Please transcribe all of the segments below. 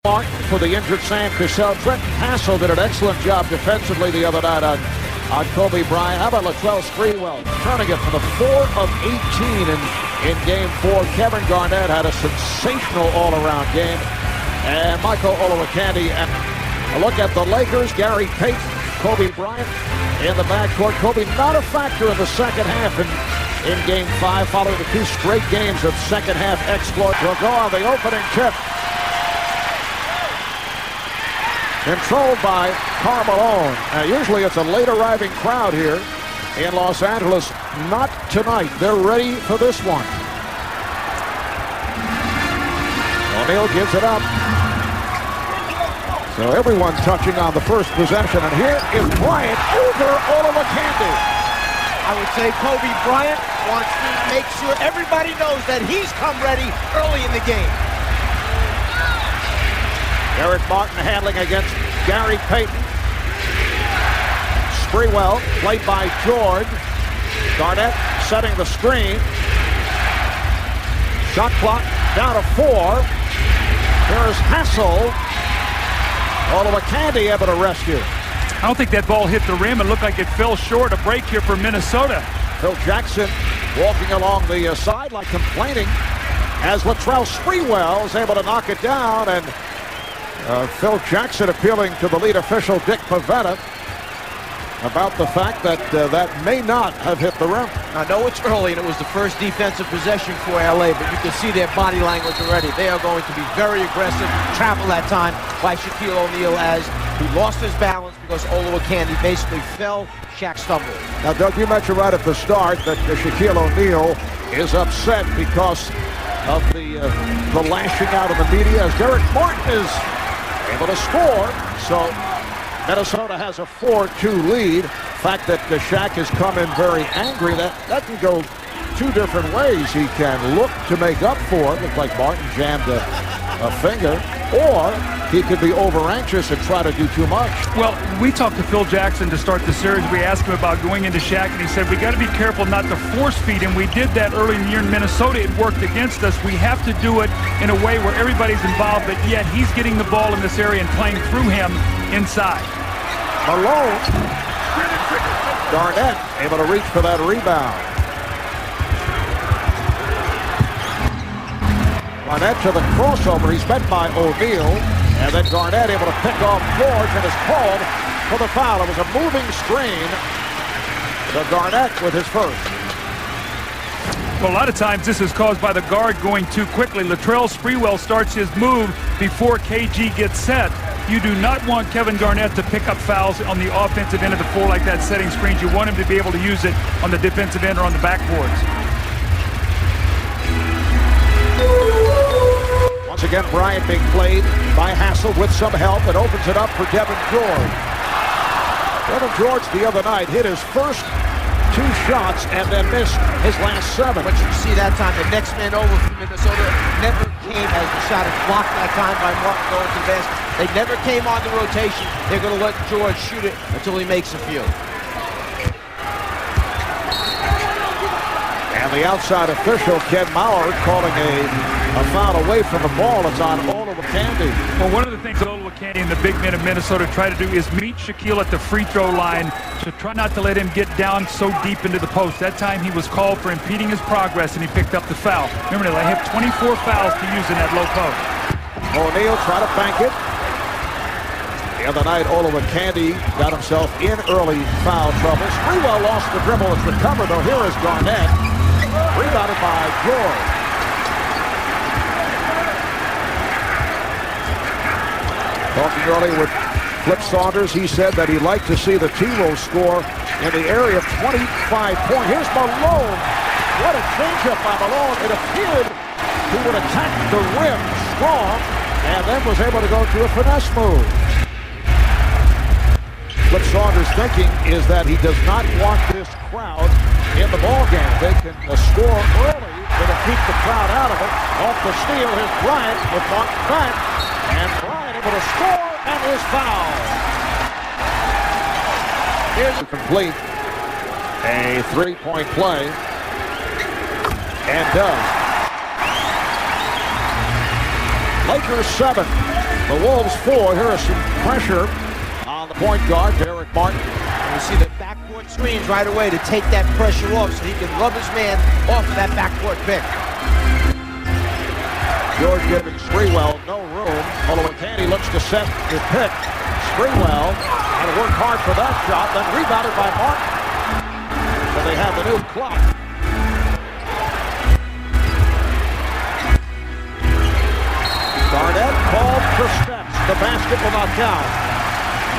Martin for the injured Sam Cassell. Trent Hassel did an excellent job defensively the other night on Kobe Bryant. How about Latrell Sprewell turning it for the 4 of 18 in Game 4. Kevin Garnett had a sensational all-around game. And Michael Olowokandi. And a look at the Lakers. Gary Payton, Kobe Bryant in the backcourt. Kobe not a factor in the second half in Game 5, following the 2 straight games of second-half exploit. Will go on the opening tip. Controlled by Karl Malone. Usually it's a late-arriving crowd here in Los Angeles. Not tonight. They're ready for this one. O'Neal gives it up. So everyone touching on the first possession. And here is Bryant over Olowokandi. I would say Kobe Bryant wants to make sure everybody knows that he's come ready early in the game. Eric Martin handling against Gary Payton. Sprewell played by George. Garnett setting the screen. Shot clock down to 4. Here's Hassel. Olowokandi able to rescue. I don't think that ball hit the rim. It looked like it fell short. A break here for Minnesota. Phil Jackson walking along the sideline complaining as Latrell Sprewell is able to knock it down. And Phil Jackson appealing to the lead official, Dick Pavetta, about the fact that that may not have hit the rim. I know it's early and it was the first defensive possession for LA, but you can see their body language already. They are going to be very aggressive. Travel that time by Shaquille O'Neal as he lost his balance because Olowokandi basically fell. Shaq stumbled. Now, Doug, you mentioned right at the start that Shaquille O'Neal is upset because of the lashing out of the media as Derek Martin is able to score. So Minnesota has a 4-2 lead. The fact that Shaq has come in very angry, that can go 2 different ways. He can look to make up for it. Looked like Martin jammed a finger. Or he could be over-anxious and try to do too much. Well, we talked to Phil Jackson to start the series. We asked him about going into Shaq, and he said, we got to be careful not to force feed him. We did that early in the year in Minnesota. It worked against us. We have to do it in a way where everybody's involved, but yet he's getting the ball in this area and playing through him inside. Malone. Garnett able to reach for that rebound. Garnett to the crossover. He's met by O'Neal. And then Garnett able to pick off George and is called for the foul. It was a moving screen to Garnett with his first. Well, a lot of times this is caused by the guard going too quickly. Latrell Sprewell starts his move before KG gets set. You do not want Kevin Garnett to pick up fouls on the offensive end of the floor like that, setting screens. You want him to be able to use it on the defensive end or on the backboards. Once again, Bryant being played by Hassel with some help. It opens it up for Devin George. Devin George the other night hit his first 2 shots and then missed his last 7. But you see that time, the next man over from Minnesota never came as the shot is blocked that time by Martin going to the basket. They never came on the rotation. They're going to let George shoot it until he makes a few. And the outside official, Ken Maurer, calling a foul away from the ball. It's on Olowokandi. Well, one of the things that Olowokandi and the big men of Minnesota try to do is meet Shaquille at the free throw line to try not to let him get down so deep into the post. That time he was called for impeding his progress and he picked up the foul. Remember, they have 24 fouls to use in that low post. O'Neal try to bank it. The other night, Olowokandi got himself in early foul trouble. Sprewell lost the dribble. It's recovered, though. Here is Garnett. Rebounded by George. Talking earlier with Flip Saunders, he said that he'd like to see the T-Wolves score in the area of 25 points. Here's Malone. What a changeup by Malone. It appeared he would attack the rim strong and then was able to go to a finesse move. Flip Saunders' thinking is that he does not want this crowd in the ballgame. They can score early. It'll keep the crowd out of it. Off the steal, here's Bryant with Martin back. And Bryant able to score and is fouled. Here's to complete a 3-point play. And does. Lakers 7. The Wolves 4. Here is some pressure on the point guard, Derek Martin. And you see the backcourt screens right away to take that pressure off so he can rub his man off of that backcourt pick. George giving Sprewell no room. Olowokandi looks to set his pick. Sprewell had to work hard for that shot, then rebounded by Martin. So they have the new clock. Garnett called for steps. The basket will not count.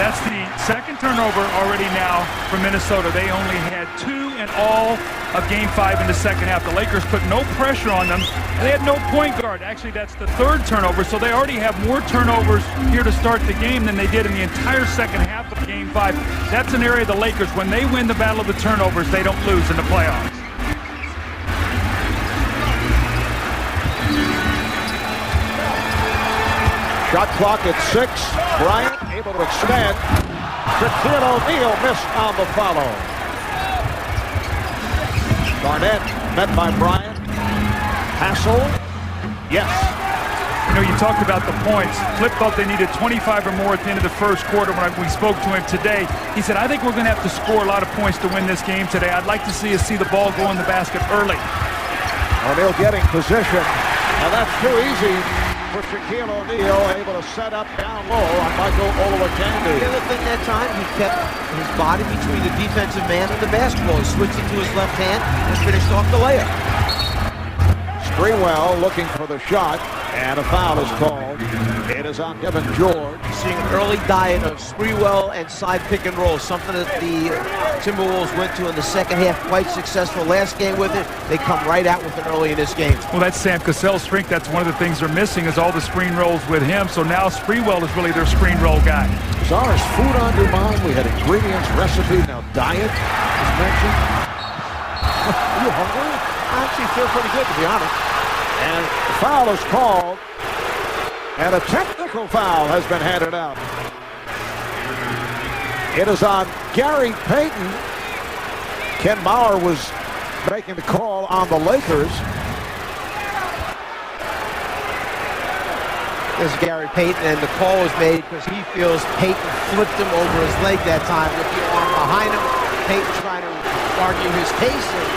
That's the second turnover already now for Minnesota. They only had 2 in all of Game 5 in the second half. The Lakers put no pressure on them. They had no point guard. Actually, that's the third turnover, so they already have more turnovers here to start the game than they did in the entire second half of Game 5. That's an area of the Lakers, when they win the battle of the turnovers, they don't lose in the playoffs. Shot clock at 6. Bryant able to extend. Shaquille O'Neal missed on the follow. Garnett met by Bryant. Hassel. Yes. You know, you talked about the points. Flip thought they needed 25 or more at the end of the first quarter. When we spoke to him today, he said, I think we're going to have to score a lot of points to win this game today. I'd like to see us see the ball go in the basket early. O'Neal getting position. And that's too easy for Shaquille O'Neal, able to set up down low on Michael Olowokandi. The other thing that time, he kept his body between the defensive man and the basketball. He switched it to his left hand and finished off the layup. Sprewell looking for the shot, and a foul is called. It is on Kevin George. Seeing an early diet of Sprewell and side pick and roll, something that the Timberwolves went to in the second half, quite successful last game with it. They come right out with it early in this game. Well, that's Sam Cassell's strength. That's one of the things they're missing, is all the screen rolls with him. So now Sprewell is really their screen roll guy. Czar's food on your mind. We had ingredients, recipe, now diet is mentioned. Are you hungry? I actually feel pretty good, to be honest. And the foul is called, and a technical foul has been handed out. It is on Gary Payton. Ken Mauer was making the call on the Lakers. This is Gary Payton, and the call was made because he feels Payton flipped him over his leg that time with the arm behind him. Payton trying to argue his case, and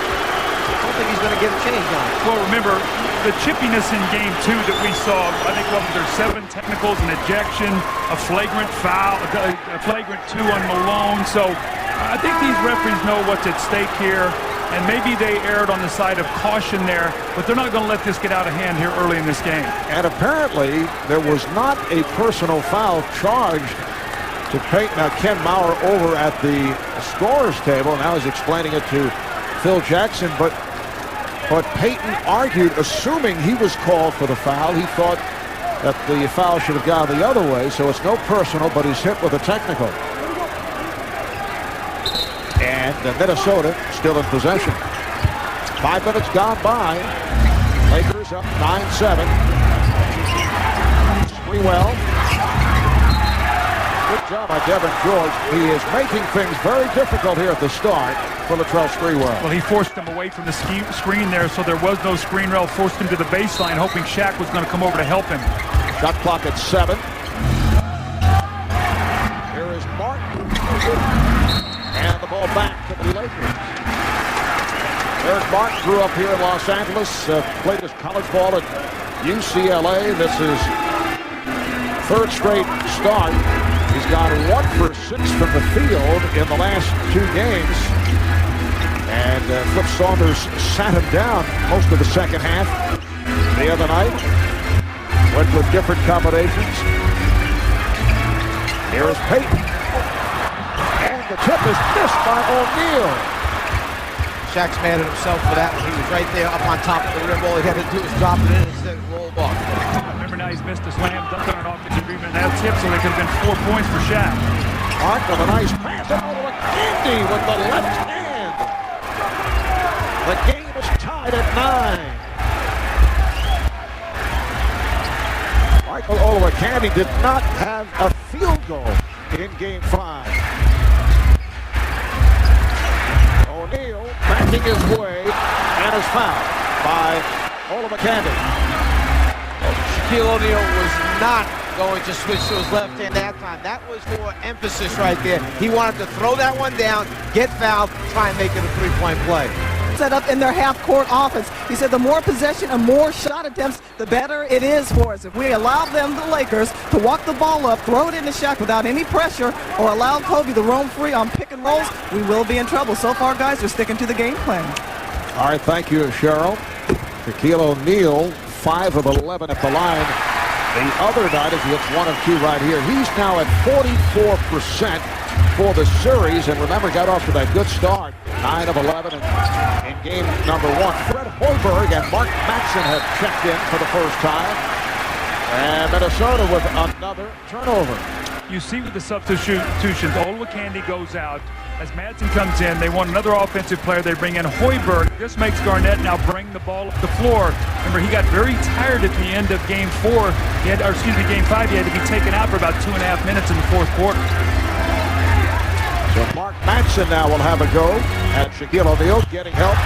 I don't think he's going to get a change on it. Well, remember, the chippiness in Game 2 that we saw, I think, what was there, 7 technicals, an ejection, a flagrant foul, a flagrant 2 on Malone. So I think these referees know what's at stake here, and maybe they erred on the side of caution there, but they're not going to let this get out of hand here early in this game. And apparently, there was not a personal foul charged to Payton. Now, Ken Mauer over at the scorer's table, now he's explaining it to Phil Jackson, but Payton argued, assuming he was called for the foul. He thought that the foul should have gone the other way, so it's no personal, but he's hit with a technical. And Minnesota still in possession. 5 minutes gone by. Lakers up 9-7. Sprewell. Good job by Devin George. He is making things very difficult here at the start for Latrell Sprewell. Well, he forced him away from the screen there, so there was no screen rail. Forced him to the baseline, hoping Shaq was going to come over to help him. Shot clock at 7. Here is Martin. And the ball back to the Lakers. Eric Martin grew up here in Los Angeles, played his college ball at UCLA. This is third straight start. He's gone 1 for 6 from the field in the last 2 games. And Flip Saunders sat him down most of the second half the other night. Went with different combinations. Here is Payton. And the tip is missed by O'Neal. Shaq's mad at himself for that one. He was right there up on top of the rim. All he had to do was drop it in instead of roll off. Remember, now he's missed a slam dunk on an offensive rebound. That tip, so they could have been 4 points for Shaq. Mark with a nice pass. Olowokandi with the left hand. The game is tied at 9. Michael Olowokandi did not have a field goal in Game 5. O'Neal backing his way and is fouled by Olowokandi. Shaquille O'Neal was not going to switch to his left hand that time. That was for emphasis right there. He wanted to throw that one down, get fouled, try and make it a three-point play. Set up in their half-court offense. He said the more possession and more shot attempts, the better it is for us. If we allow them, the Lakers, to walk the ball up, throw it in the Shaq without any pressure, or allow Kobe to roam free on pick and rolls, we will be in trouble. So far, guys, they're sticking to the game plan. All right, thank you, Cheryl. Shaquille O'Neal, 5 of 11 at the line. The other night, as he hits 1 of 2 right here, he's now at 44% for the series. And remember, got off to that good start, 9 of 11 in game number 1. Fred Hoiberg and Mark Matson have checked in for the first time. And Minnesota with another turnover. You see with the substitutions, Olowokandi goes out. As Madsen comes in, they want another offensive player. They bring in Hoiberg. This makes Garnett now bring the ball up the floor. Remember, he got very tired at the end of game 4. Game 5. He had to be taken out for about 2.5 minutes in the fourth quarter. So Mark Matson now will have a go at Shaquille O'Neal, getting help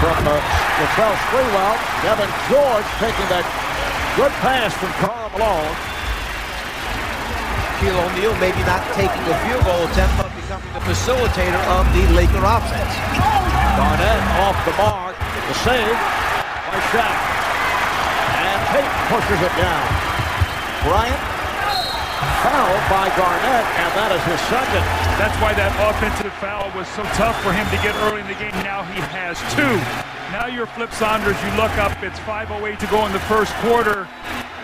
from Latrell Sprewell. Kevin George taking that good pass from Karl Malone. Shaquille O'Neal maybe not taking a field goal attempt, but becoming the facilitator of the Laker offense. Garnett off the mark. The save by Shaq. And Tate pushes it down. Bryant fouled by Garnett, and that is his second. That's why that offensive foul was so tough for him to get early in the game. Now he has 2. Now you're Flip Saunders. You look up. It's 5:08 to go in the first quarter.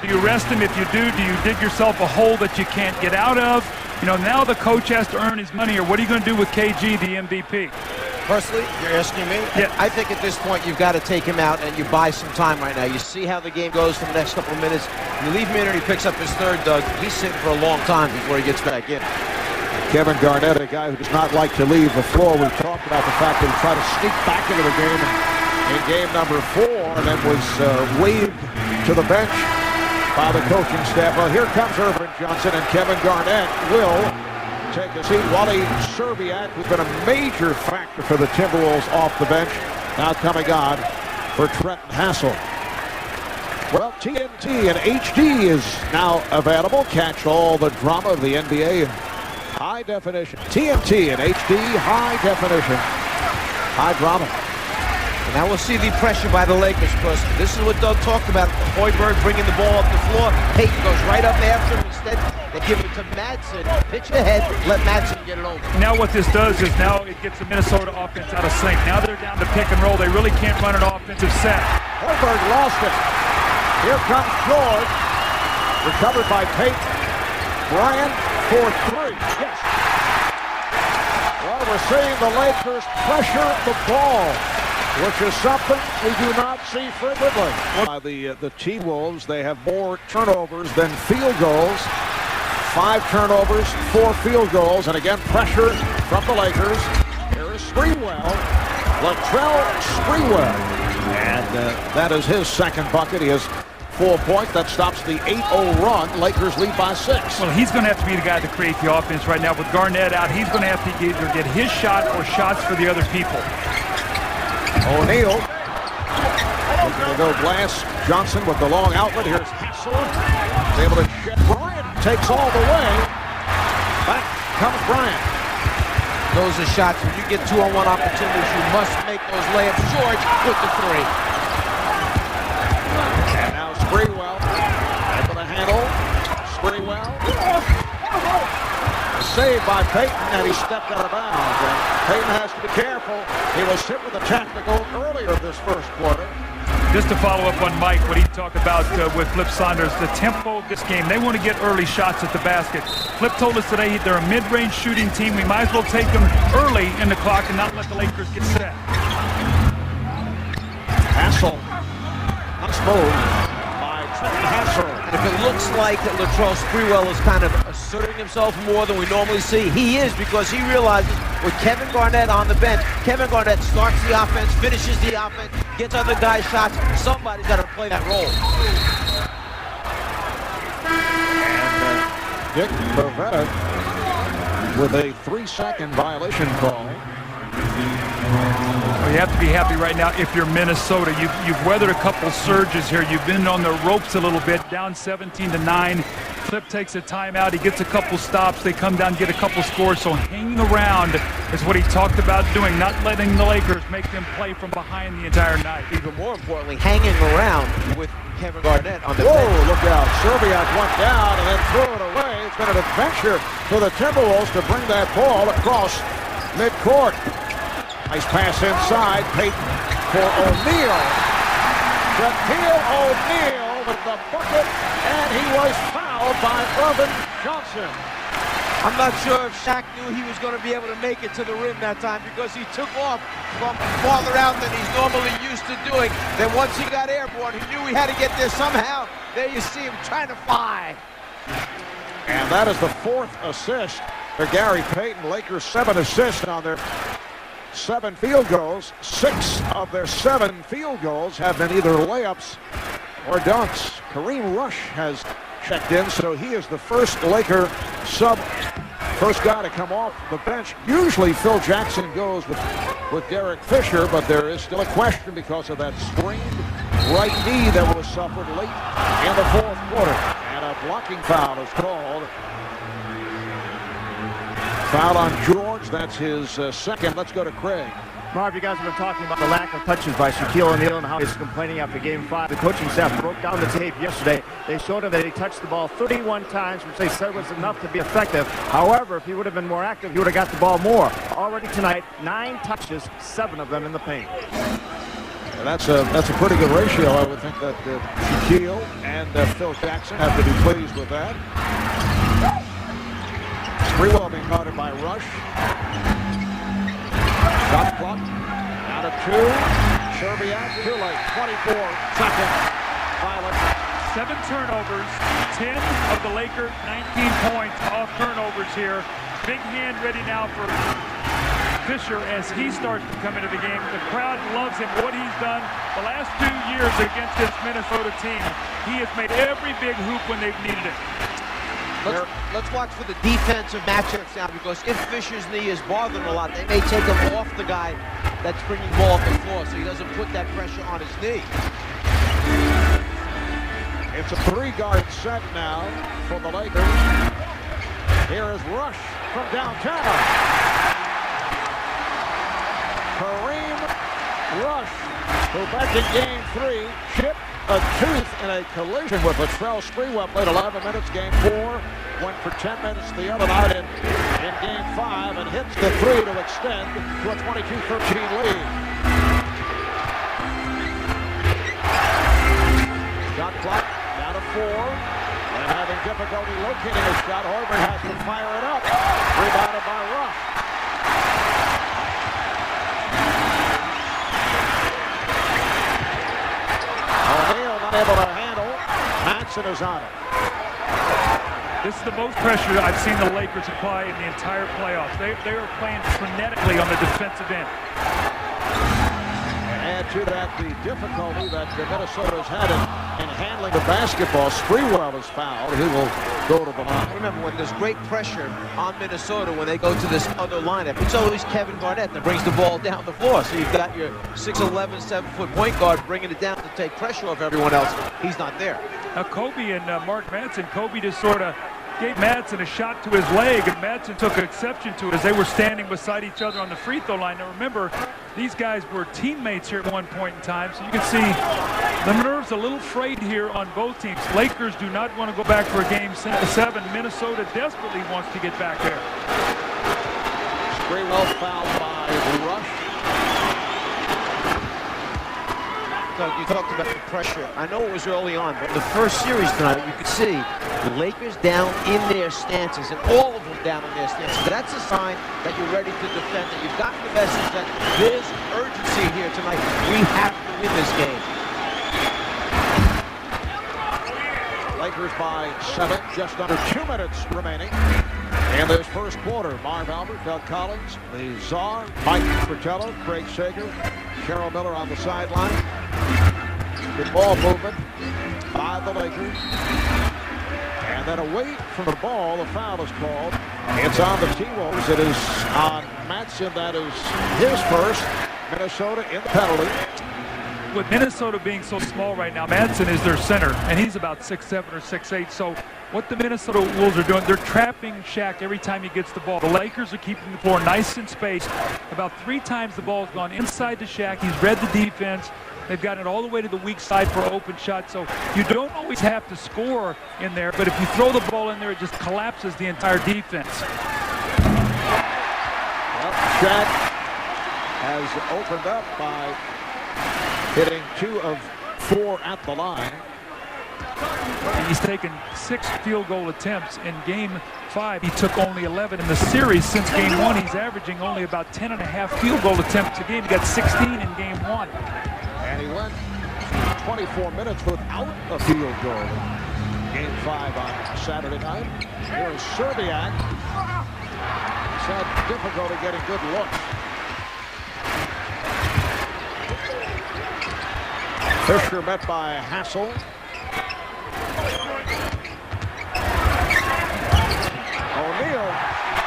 Do you rest him? If you do you dig yourself a hole that you can't get out of? You know, now the coach has to earn his money, or what are you going to do with KG, the MVP? Personally, you're asking me? Yeah. I think at this point you've got to take him out and you buy some time right now. You see how the game goes for the next couple of minutes. You leave him in and he picks up his third, Doug. He's sitting for a long time before he gets back in. Kevin Garnett, a guy who does not like to leave the floor. We've talked about the fact that he tried to sneak back into the game in game number 4 and then was waved to the bench by the coaching staff. Well, here comes Irvin Johnson, and Kevin Garnett will take a seat. Wally Szczerbiak, who's been a major factor for the Timberwolves off the bench, now coming on for Trenton Hassel. Well, TNT and HD is now available. Catch all the drama of the NBA in high definition. TNT and HD, high definition, high drama. And now we'll see the pressure by the Lakers, because this is what Doug talked about. Hoiberg bringing the ball up the floor. Payton goes right up after him. Instead, they give it to Madsen. Pitch ahead, let Madsen get it over. Now what this does is now it gets the Minnesota offense out of sync. Now they're down to pick and roll. They really can't run an offensive set. Hoiberg lost it. Here comes George. Recovered by Payton. Bryant for 3. Yes. Well, we're seeing the Lakers pressure the ball, which is something we do not see frequently. By the T-Wolves, they have more turnovers than field goals. 5 turnovers, 4 field goals, and again, pressure from the Lakers. Here is Sprewell, Latrell Sprewell, and that is his second bucket. He has 4 points. That stops the 8-0 run. Lakers lead by 6. Well, he's going to have to be the guy to create the offense right now. With Garnett out, he's going to have to either get his shot or shots for the other people. O'Neal looking to go glass. Johnson with the long outlet. Here's Hassel. He's able to shed. Bryant takes all the way. Back comes Bryant. Those are shots. When you get 2-on-1 opportunities, you must make those layups. George with the 3. And now Sprewell able to handle. Sprewell. Saved by Payton, and he stepped out of bounds. And Payton has to be careful. He was hit with a technical earlier this first quarter. Just to follow up on Mike, what he talked about with Flip Saunders, the tempo of this game. They want to get early shots at the basket. Flip told us today they're a mid-range shooting team. We might as well take them early in the clock and not let the Lakers get set. Hassel. Nice move by Trenton Hassel. And if it looks like that Latrell Sprewell is kind of asserting himself more than we normally see, he is, because he realizes with Kevin Garnett on the bench, Kevin Garnett starts the offense, finishes the offense, gets other guys shots. Somebody's got to play that role. And Dick Bavetta with a 3-second violation call. Well, you have to be happy right now if you're Minnesota. You've weathered a couple surges here. You've been on the ropes a little bit, down 17-9, Clip takes a timeout. He gets a couple stops. They come down, get a couple scores. So hanging around is what he talked about doing, not letting the Lakers make them play from behind the entire night. Even more importantly, hanging around with Kevin Garnett on the Whoa, bench. look out. Serbiak went down and then threw it away. It's been an adventure for the Timberwolves to bring that ball across midcourt. Nice pass inside. Payton for O'Neal. Shaquille O'Neal with the bucket, and he was fouled by Irvin Johnson. I'm not sure if Shaq knew he was going to be able to make it to the rim that time because he took off from farther out than he's normally used to doing. Then once he got airborne, he knew he had to get there somehow. There you see him trying to fly. And that is the 4th assist for Gary Payton. Lakers 7 assists on their 7 field goals. 6 of their 7 field goals have been either layups or dunks. Kareem Rush has checked in, so he is the first Laker sub, first guy to come off the bench. Usually Phil Jackson goes with Derek Fisher, but there is still a question because of that sprained right knee that was suffered late in the 4th quarter. And a blocking foul is called. Foul on George. That's his second. Let's go to Craig. Marv, you guys have been talking about the lack of touches by Shaquille O'Neal and how he's complaining after Game 5. The coaching staff broke down the tape yesterday. They showed him that he touched the ball 31 times, which they said was enough to be effective. However, if he would have been more active, he would have got the ball more. Already tonight, 9 touches, 7 of them in the paint. And that's a pretty good ratio. I would think that Shaquille and Phil Jackson have to be pleased with that. Sprewell being guarded by Rush. Shot clock out of 2. Serbiak too late. 24 seconds. Violent. 7 turnovers, 10 of the Lakers, 19 points off turnovers here. Big hand ready now for Fisher as he starts to come into the game. The crowd loves him, what he's done the last 2 years against this Minnesota team. He has made every big hoop when they've needed it. Let's watch for the defensive matchups now, because if Fisher's knee is bothering a lot, they may take him off the guy that's bringing the ball off the floor so he doesn't put that pressure on his knee. It's a 3-guard set now for the Lakers. Here is Rush from downtown. Kareem Rush, who back in Game 3 chipped a tooth in a collision with Latrell Sprewell. Played 11 minutes. Game 4 went for 10 minutes the other night in Game 5 and hits the 3 to extend to a 22-13 lead. Shot clock down to 4, and having difficulty locating a shot, Horford has to fire it up. Rebounded by Rush. O'Neal not able to handle. Matson is on it. This is the most pressure I've seen the Lakers apply in the entire playoffs. They are playing frenetically on the defensive end. Add to that the difficulty that Minnesota's had in handling the basketball. Sprewell is fouled. He will go to the line. Remember, when there's great pressure on Minnesota when they go to this other lineup, it's always Kevin Garnett that brings the ball down the floor. So you've got your 6'11", 7-foot point guard bringing it down to take pressure off everyone else. He's not there. Now Kobe and Mark Madsen, Kobe just sort of gave Madsen a shot to his leg, and Madsen took an exception to it as they were standing beside each other on the free throw line. Now remember, these guys were teammates here at one point in time, so you can see the nerves a little frayed here on both teams. Lakers do not want to go back for a Game 7. Minnesota desperately wants to get back there. Sprewell fouled by Rush. Doug, you talked about the pressure. I know it was early on, but in the first series tonight, you could see the Lakers down in their stances, and all of them down in their stances. But that's a sign that you're ready to defend, that you've gotten the message that there's urgency here tonight. We have to win this game. Lakers by 7, just under 2 minutes remaining in this first quarter. Marv Albert, Doug Collins, the Czar, Mike Fratello, Craig Sager, Cheryl Miller on the sideline. Good ball movement by the Lakers. And then away from the ball, the foul is called. It's on the T-Wolves. It is on Matson. That is his first. Minnesota in the penalty. With Minnesota being so small right now, Madsen is their center, and he's about 6'7" or 6'8", so what the Minnesota Wolves are doing, they're trapping Shaq every time he gets the ball. The Lakers are keeping the floor nice and spaced. About 3 times the ball's gone inside to Shaq. He's read the defense. They've gotten it all the way to the weak side for open shots. So you don't always have to score in there, but if you throw the ball in there, it just collapses the entire defense. Well, Shaq has opened up by hitting 2 of 4 at the line. And he's taken 6 field goal attempts in game 5. He took only 11 in the series. Since game 1, he's averaging only about 10.5 field goal attempts a game. He got 16 in game 1. And he went 24 minutes without a field goal in game 5 on Saturday night. Here's Serbiak. He's had difficulty getting good looks. Fisher met by Hassel. O'Neal,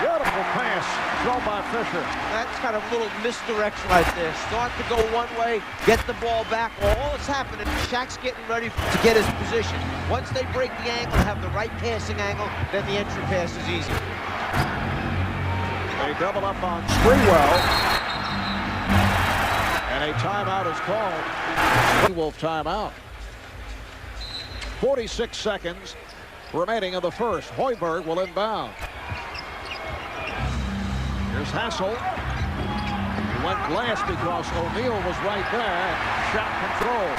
beautiful pass thrown by Fisher. That's kind of a little misdirection right there. Start to go one way, get the ball back. All that's happening, Shaq's getting ready to get his position. Once they break the angle, have the right passing angle, then the entry pass is easy. They double up on Sprewell. And a timeout is called. Wolf timeout. 46 seconds remaining in the first. Hoiberg will inbound. Here's Hassel. He went glass because O'Neal was right there. Shot control.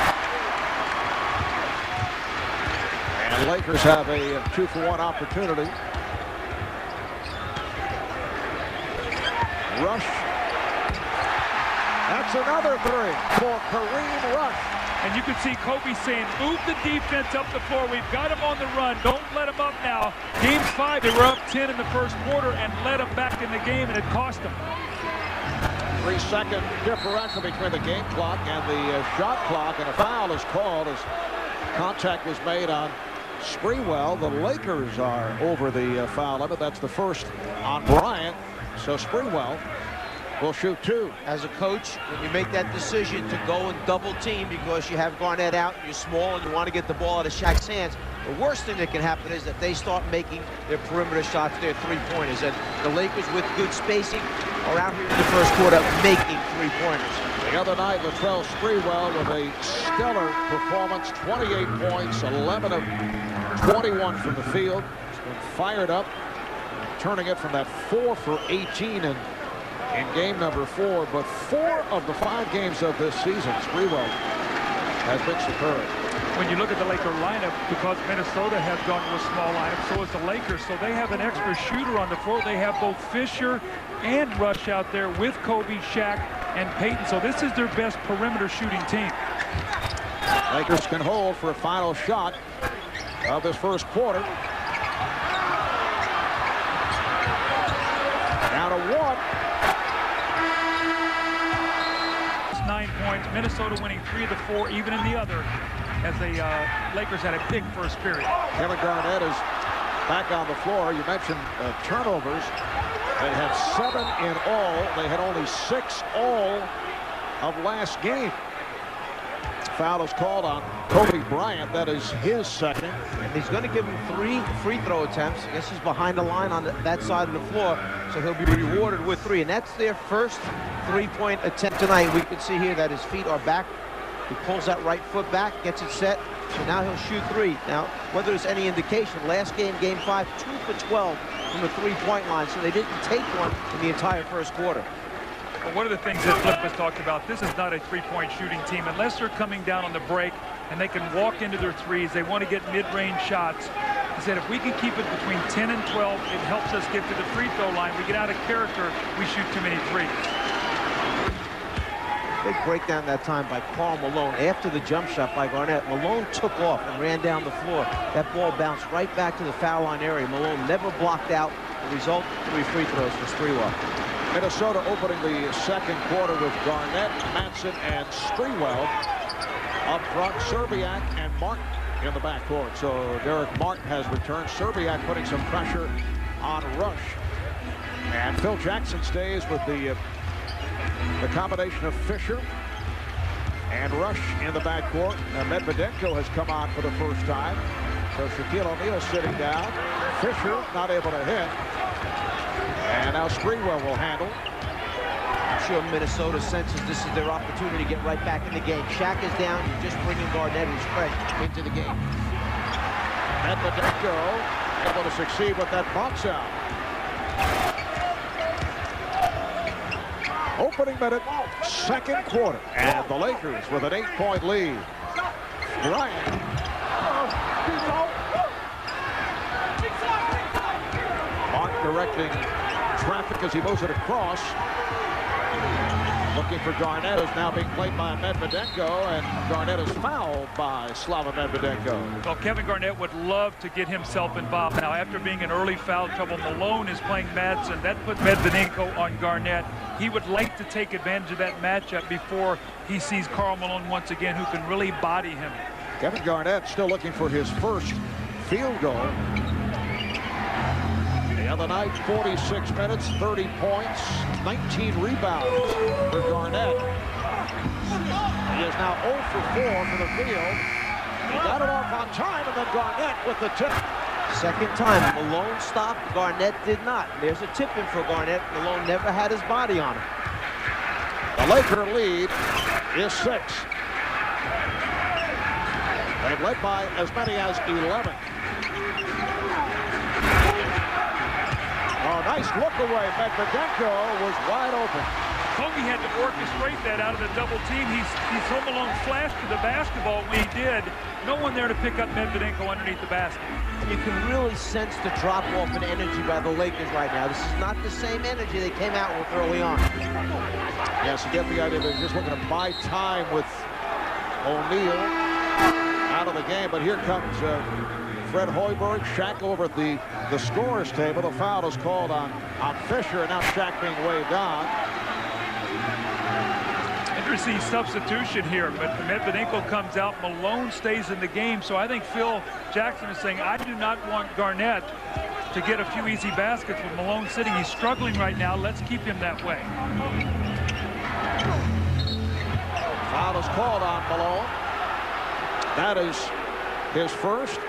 And Lakers have a 2-for-1 opportunity. Rush. That's another 3 for Kareem Rush. And you can see Kobe saying, move the defense up the floor. We've got him on the run. Don't let him up now. Game 5, they were up 10 in the first quarter and led him back in the game, and it cost them. 3-second differential between the game clock and the shot clock, and a foul is called as contact was made on Sprewell. The Lakers are over the foul limit. That's the first on Bryant. So Sprewell will shoot 2. As a coach, when you make that decision to go and double team because you have Garnett out and you're small and you want to get the ball out of Shaq's hands, the worst thing that can happen is that they start making their perimeter shots, their 3-pointers. And the Lakers, with good spacing, are out here in the first quarter making 3-pointers. The other night, Latrell Sprewell with a stellar performance, 28 points, 11 of 21 from the field. He's been fired up, turning it from that 4 for 18 in game number 4, but 4 of the 5 games of this season, Sprewell has been superb. When you look at the Laker lineup, because Minnesota has gone to a small lineup, so has the Lakers, so they have an extra shooter on the floor. They have both Fisher and Rush out there with Kobe, Shaq, and Payton, so this is their best perimeter shooting team. Lakers can hold for a final shot of this first quarter. Down to 1. 9 points. Minnesota winning 3 of the 4, even in the other, as the Lakers had a big first period. Kevin Garnett is back on the floor. You mentioned turnovers. They had 7 in all. They had only 6 all of last game. Foul is called on Kobe Bryant. That is his second. And he's going to give him 3 free throw attempts. I guess he's behind the line on that side of the floor, so he'll be rewarded with 3. And that's their first 3-point attempt tonight. We can see here that his feet are back. He pulls that right foot back, gets it set, so now he'll shoot 3. Now, whether there's any indication, last game, game 5, 2 for 12 from the 3-point line, so they didn't take one in the entire first quarter. Well, one of the things that Flip has talked about, this is not a 3-point shooting team. Unless they're coming down on the break and they can walk into their 3s, they want to get mid-range shots. He said if we can keep it between 10 and 12, it helps us get to the free throw line. We get out of character, we shoot too many 3s. Big breakdown that time by Karl Malone. After the jump shot by Garnett, Malone took off and ran down the floor. That ball bounced right back to the foul line area. Malone never blocked out. The result, 3 free throws for Sprewell. Minnesota opening the second quarter with Garnett, Manson, and Sprewell up front. Serbiak and Martin in the backcourt. So Derek Martin has returned. Serbiak putting some pressure on Rush. And Phil Jackson stays with the combination of Fisher and Rush in the backcourt. Medvedenko has come on for the first time. So Shaquille O'Neal sitting down. Fisher not able to hit. And now Sprewell will handle. I'm sure Minnesota senses this is their opportunity to get right back in the game. Shaq is down. You're just bringing Garnett, who's fresh, into the game. Medvedenko able to succeed with that box out. Opening minute, second quarter. And the Lakers with an 8-point lead. Bryant. Mark directing traffic as he moves it across. Looking for Garnett, is now being played by Medvedenko, and Garnett is fouled by Slava Medvedenko. Well, Kevin Garnett would love to get himself involved. Now, after being in early foul trouble, Malone is playing Madsen. That puts Medvedenko on Garnett. He would like to take advantage of that matchup before he sees Karl Malone once again, who can really body him. Kevin Garnett still looking for his first field goal. The other night, 46 minutes, 30 points, 19 rebounds for Garnett. He is now 0 for 4 for the field. He got it off on time, and then Garnett with the tip. Second time, Malone stopped, Garnett did not. There's a tip in for Garnett. Malone never had his body on him. The Laker lead is 6. They've led by as many as 11. Oh, nice look away. Medvedenko was wide open. Kobe had to orchestrate that out of the double team. He saw Malone flash to the basketball. When he did, no one there to pick up Medvedenko underneath the basket. You can really sense the drop-off in energy by the Lakers right now. This is not the same energy they came out with early on. Yes, you get the idea they're just looking to buy time with O'Neal out of the game. But here comes Fred Hoiberg. Shaq over at the scorer's table. The foul is called on Fisher, and now Shaq being waved on. Interesting substitution here, but Medvedenko comes out. Malone stays in the game, so I think Phil Jackson is saying, I do not want Garnett to get a few easy baskets with Malone sitting. He's struggling right now. Let's keep him that way. Foul is called on Malone. That is his first.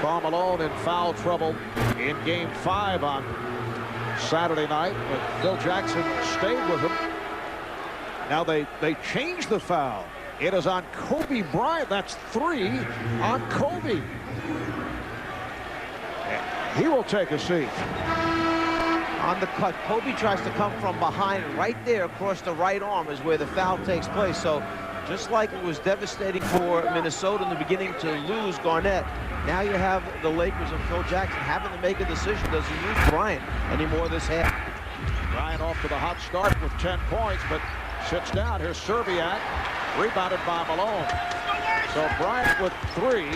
Karl Malone in foul trouble in Game 5 on Saturday night, but Phil Jackson stayed with him. Now they changed the foul. It is on Kobe Bryant. That's 3 on Kobe. He will take a seat. On the cut, Kobe tries to come from behind. Right there across the right arm is where the foul takes place. So just like it was devastating for Minnesota in the beginning to lose Garnett, now you have the Lakers and Phil Jackson having to make a decision. Does he use Bryant anymore this half? Bryant off to the hot start with 10 points, but sits down. Here's Serbiak, rebounded by Malone. So Bryant with 3.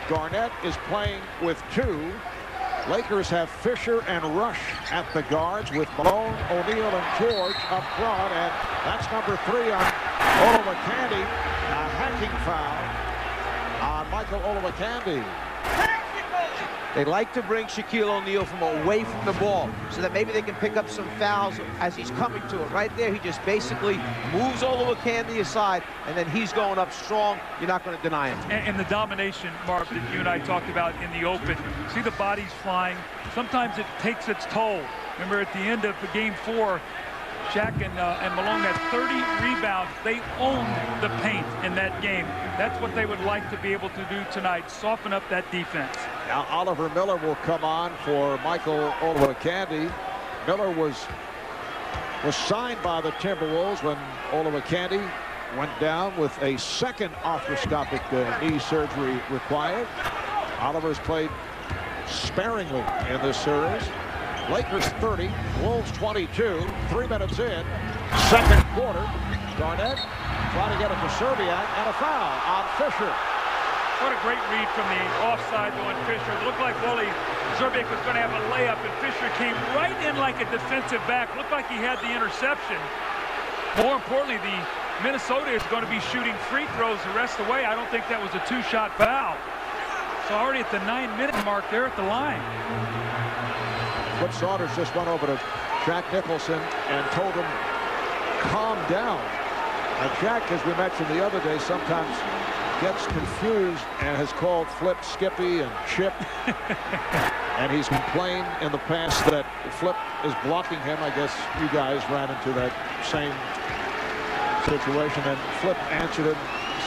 Garnett is playing with 2. Lakers have Fisher and Rush at the guards with Malone, O'Neal, and George up front, and that's number 3 on Olowokandi. A hacking foul on Michael Olowokandi. They like to bring Shaquille O'Neal from away from the ball so that maybe they can pick up some fouls as he's coming to it. Right there, he just basically moves Olowokandi aside, and then he's going up strong. You're not going to deny him. And the domination, Mark, that you and I talked about in the open. See the bodies flying. Sometimes it takes its toll. Remember at the end of Game 4, Shaq and Malone had 30 rebounds. They owned the paint in that game. That's what they would like to be able to do tonight, soften up that defense. Now Oliver Miller will come on for Michael Olowokandi. Miller was signed by the Timberwolves when Olowokandi went down with a second arthroscopic knee surgery required. Oliver's played sparingly in this series. Lakers 30, Wolves 22, 3 minutes in, second quarter. Garnett trying to get it to Serbiak, and a foul on Fisher. What a great read from the offside on Fisher. It looked like Wally Serbiak was going to have a layup, and Fisher came right in like a defensive back. Looked like he had the interception. More importantly, the Minnesota is going to be shooting free throws the rest of the way. I don't think that was a 2-shot foul. So already at the 9-minute mark, they're at the line. Flip Saunders just went over to Jack Nicholson and told him, calm down. And Jack, as we mentioned the other day, sometimes gets confused and has called Flip Skippy and Chip. And he's complained in the past that Flip is blocking him. I guess you guys ran into that same situation. And Flip answered it,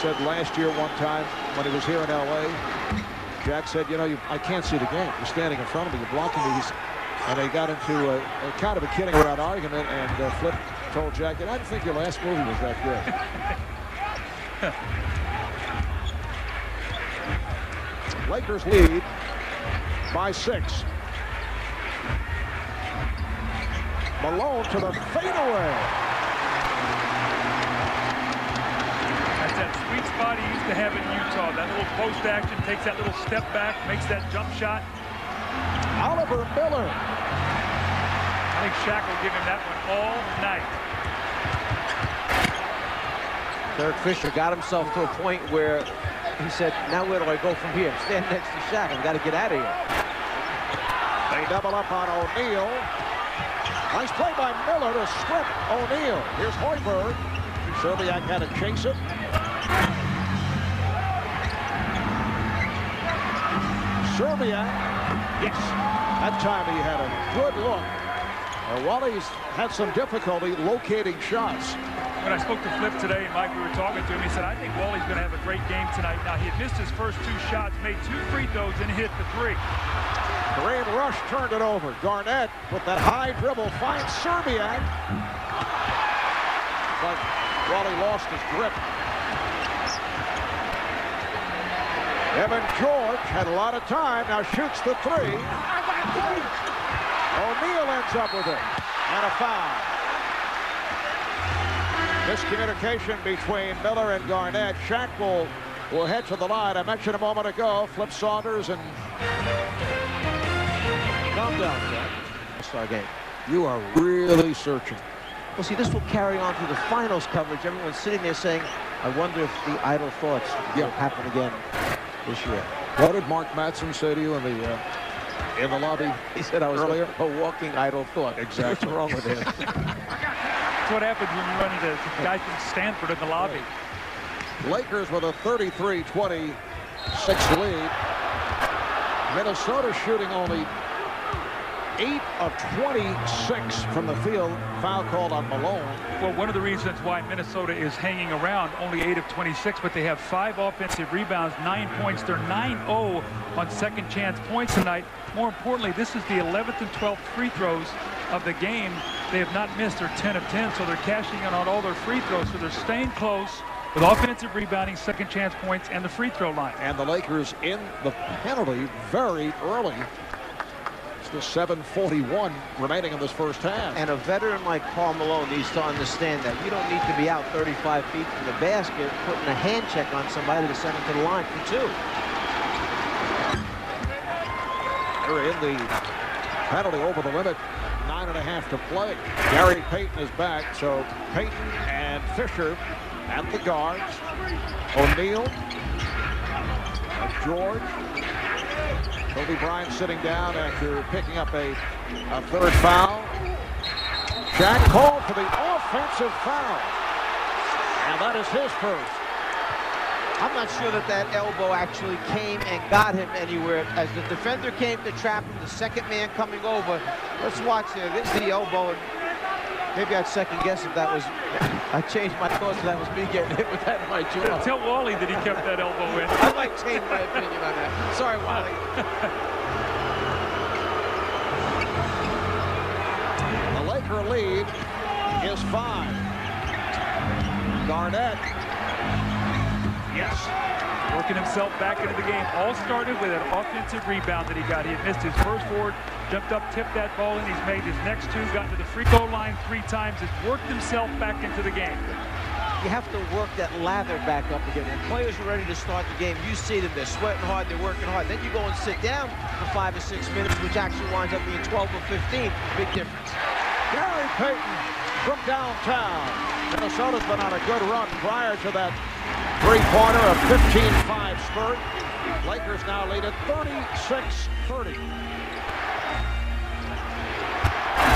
said last year one time when he was here in L.A., Jack said, you know, I can't see the game. You're standing in front of me. You're blocking me. And they got into a kind of a kidding around argument. And Flip told Jack, I didn't think your last movie was that good. Lakers lead by 6. Malone to the fadeaway. That's that sweet spot he used to have in Utah. That little post action, takes that little step back, makes that jump shot. Oliver Miller. I think Shaq will give him that one all night. Derek Fisher got himself to a point where he said, now where do I go from here? I'm standing next to Shaq. I've got to get out of here. They double up on O'Neal. Nice play by Miller to strip O'Neal. Here's Hoiberg. Serbiak had to chase it. Serbiak. Yes. That time he had a good look. Wally's had some difficulty locating shots. When I spoke to Flip today, and Mike, we were talking to him, he said, I think Wally's going to have a great game tonight. Now, he had missed his first 2 shots, made 2 free throws, and hit the 3. Kareem Rush turned it over. Garnett with that high dribble finds Serbiak. But Wally lost his grip. Evan George had a lot of time. Now shoots the 3. O'Neal ends up with it. And a foul. Miscommunication between Miller and Garnett. Shaq will head to the line. I mentioned a moment ago, Flip Saunders and... Calm down, Jack. All-Star game. You are really searching. Well, see, this will carry on through the finals coverage. Everyone's sitting there saying, I wonder if the idle thoughts will happen again this year. What did Mark Mattson say to you in the lobby? He said I was earlier a walking idle thought. Exactly. What's wrong with him? That's what happens when you run into guys from Stanford in the lobby. Lakers with a 33-26 lead. Minnesota shooting only 8 of 26 from the field. Foul called on Malone. Well, one of the reasons why Minnesota is hanging around, only 8 of 26, but they have 5 offensive rebounds, 9 points. They're 9-0 on second chance points tonight. More importantly, this is the 11th and 12th free throws of the game. They have not missed. They're 10 of 10, so they're cashing in on all their free throws. So they're staying close with offensive rebounding, second chance points, and the free throw line. And the Lakers in the penalty very early. It's the 7:41 remaining in this first half. And a veteran like Paul Malone needs to understand that you don't need to be out 35 feet from the basket putting a hand check on somebody to send him to the line for 2. They're in the penalty over the limit. 9.5 to play. Gary Payton is back, so Payton and Fisher at the guards. O'Neal, George. Kobe Bryant sitting down after picking up a third foul. Shaq called for the offensive foul, and that is his first. I'm not sure that elbow actually came and got him anywhere. As the defender came to trap him, the second man coming over. Let's watch here. This is the elbow. And maybe I'd second guess if that was... I changed my thoughts if that was me getting hit with that in my jaw. Tell Wally that he kept that elbow in. I might change my opinion on that. Sorry, Wally. The Laker lead is 5. Garnett. Yes. Working himself back into the game. All started with an offensive rebound that he got. He had missed his first forward, jumped up, tipped that ball in. He's made his next 2, got to the free throw line 3 times. Has worked himself back into the game. You have to work that lather back up again. When players are ready to start the game, you see them. They're sweating hard. They're working hard. Then you go and sit down for 5 or 6 minutes, which actually winds up being 12 or 15. Big difference. Gary Payton from downtown. Minnesota's been on a good run prior to that three-pointer, a 15-5 spurt. Lakers now lead at 36-30.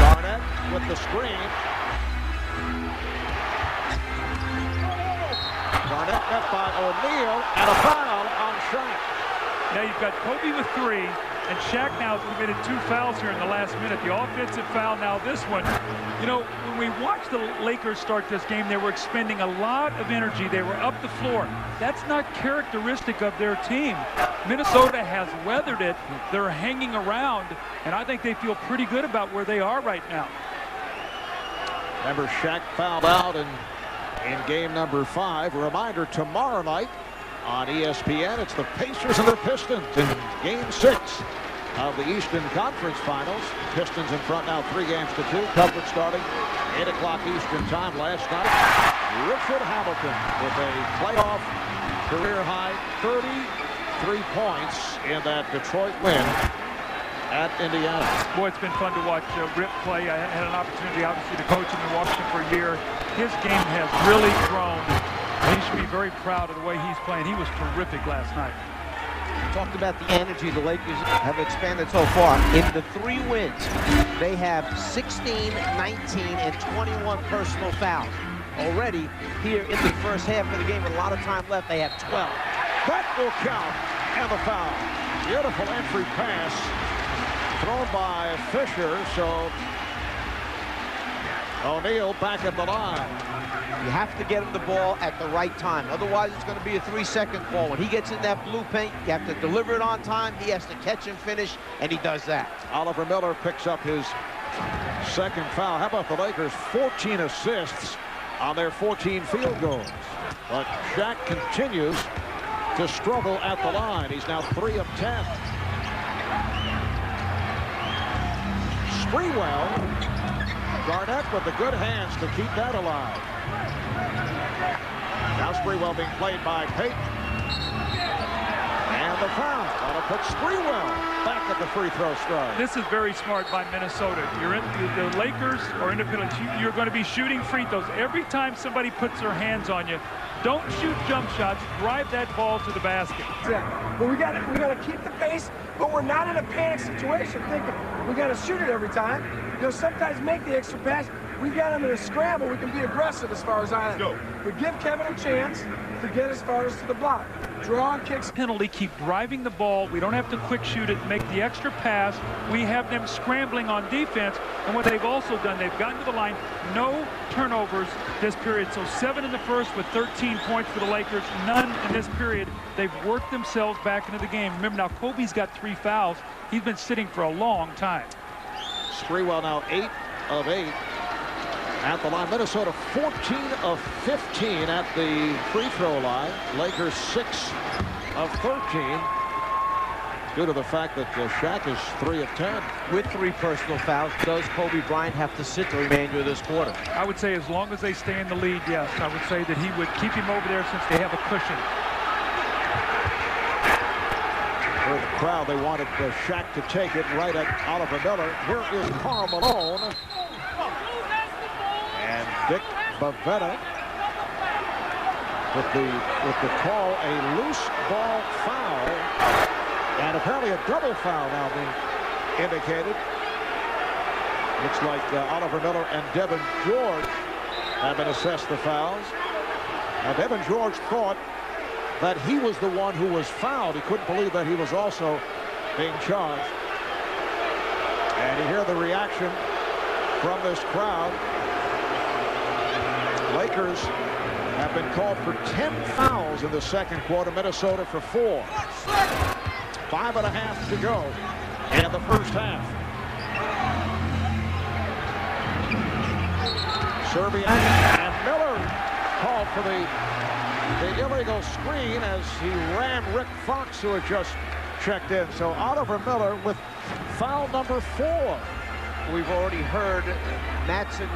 Garnett with the screen. Garnett met by O'Neal, and a foul on Shaq. Now you've got Kobe with 3, and Shaq now has committed 2 fouls here in the last minute. The offensive foul, now this one. You know, when we watched the Lakers start this game, they were expending a lot of energy. They were up the floor. That's not characteristic of their team. Minnesota has weathered it. They're hanging around, and I think they feel pretty good about where they are right now. Remember, Shaq fouled out in game number 5. A reminder, tomorrow night on ESPN, it's the Pacers and the Pistons in game 6 of the Eastern Conference Finals. Pistons in front now 3-2. Coverage starting 8 o'clock Eastern time last night. Richard Hamilton with a playoff career-high 33 points in that Detroit win at Indiana. Boy, it's been fun to watch Rip play. I had an opportunity, obviously, to coach him in Washington for a year. His game has really grown. He should be very proud of the way he's playing. He was terrific last night. We talked about the energy the Lakers have expanded so far. In the 3 wins, they have 16, 19, and 21 personal fouls. Already here in the first half of the game, with a lot of time left, they have 12. That will count, and the foul. Beautiful entry pass thrown by Fisher, so O'Neal back at the line. You have to get him the ball at the right time. Otherwise, it's going to be a 3-second call. When he gets in that blue paint, you have to deliver it on time. He has to catch and finish, and he does that. Oliver Miller picks up his 2nd foul. How about the Lakers? 14 assists on their 14 field goals. But Shaq continues to struggle at the line. He's now 3 of 10. Sprewell. Garnett with the good hands to keep that alive. Now Sprewell being played by Payton. And the foul. That'll put Sprewell back at the free throw strike. This is very smart by Minnesota. You're in the Lakers or independent. You're going to be shooting free throws. Every time somebody puts their hands on you, don't shoot jump shots. Drive that ball to the basket. Yeah, but we got to keep the pace, but we're not in a panic situation thinking we got to shoot it every time. You know, sometimes make the extra pass. We got him in a scramble. We can be aggressive as far as I am. But give Kevin a chance to get as far as to the block. Draw and kicks. Penalty, keep driving the ball. We don't have to quick shoot it, make the extra pass. We have them scrambling on defense. And what they've also done, they've gotten to the line. No turnovers this period. So 7 in the first with 13 points for the Lakers. None in this period. They've worked themselves back into the game. Remember, now Kobe's got 3 fouls. He's been sitting for a long time. Sprewell now 8 of 8 at the line. Minnesota 14 of 15 at the free throw line. Lakers 6 of 13 due to the fact that Shaq is 3 of 10. With 3 personal fouls, does Kobe Bryant have to sit the remainder of this quarter? I would say as long as they stay in the lead, yes. I would say that he would keep him over there since they have a cushion. For the crowd, they wanted Shaq to take it right at Oliver Miller. Here is Karl Malone. And Dick Bavetta with the call, a loose ball foul. And apparently a double foul now being indicated. Looks like Oliver Miller and Devin George have been assessed the fouls. Now Devin George thought that he was the one who was fouled. He couldn't believe that he was also being charged. And you hear the reaction from this crowd. Lakers have been called for 10 fouls in the second quarter. Minnesota for 4. 5.5 to go in the first half. Serbian and Miller called for the illegal screen as he ran Rick Fox, who had just checked in. So Oliver Miller with foul number 4. We've already heard Matson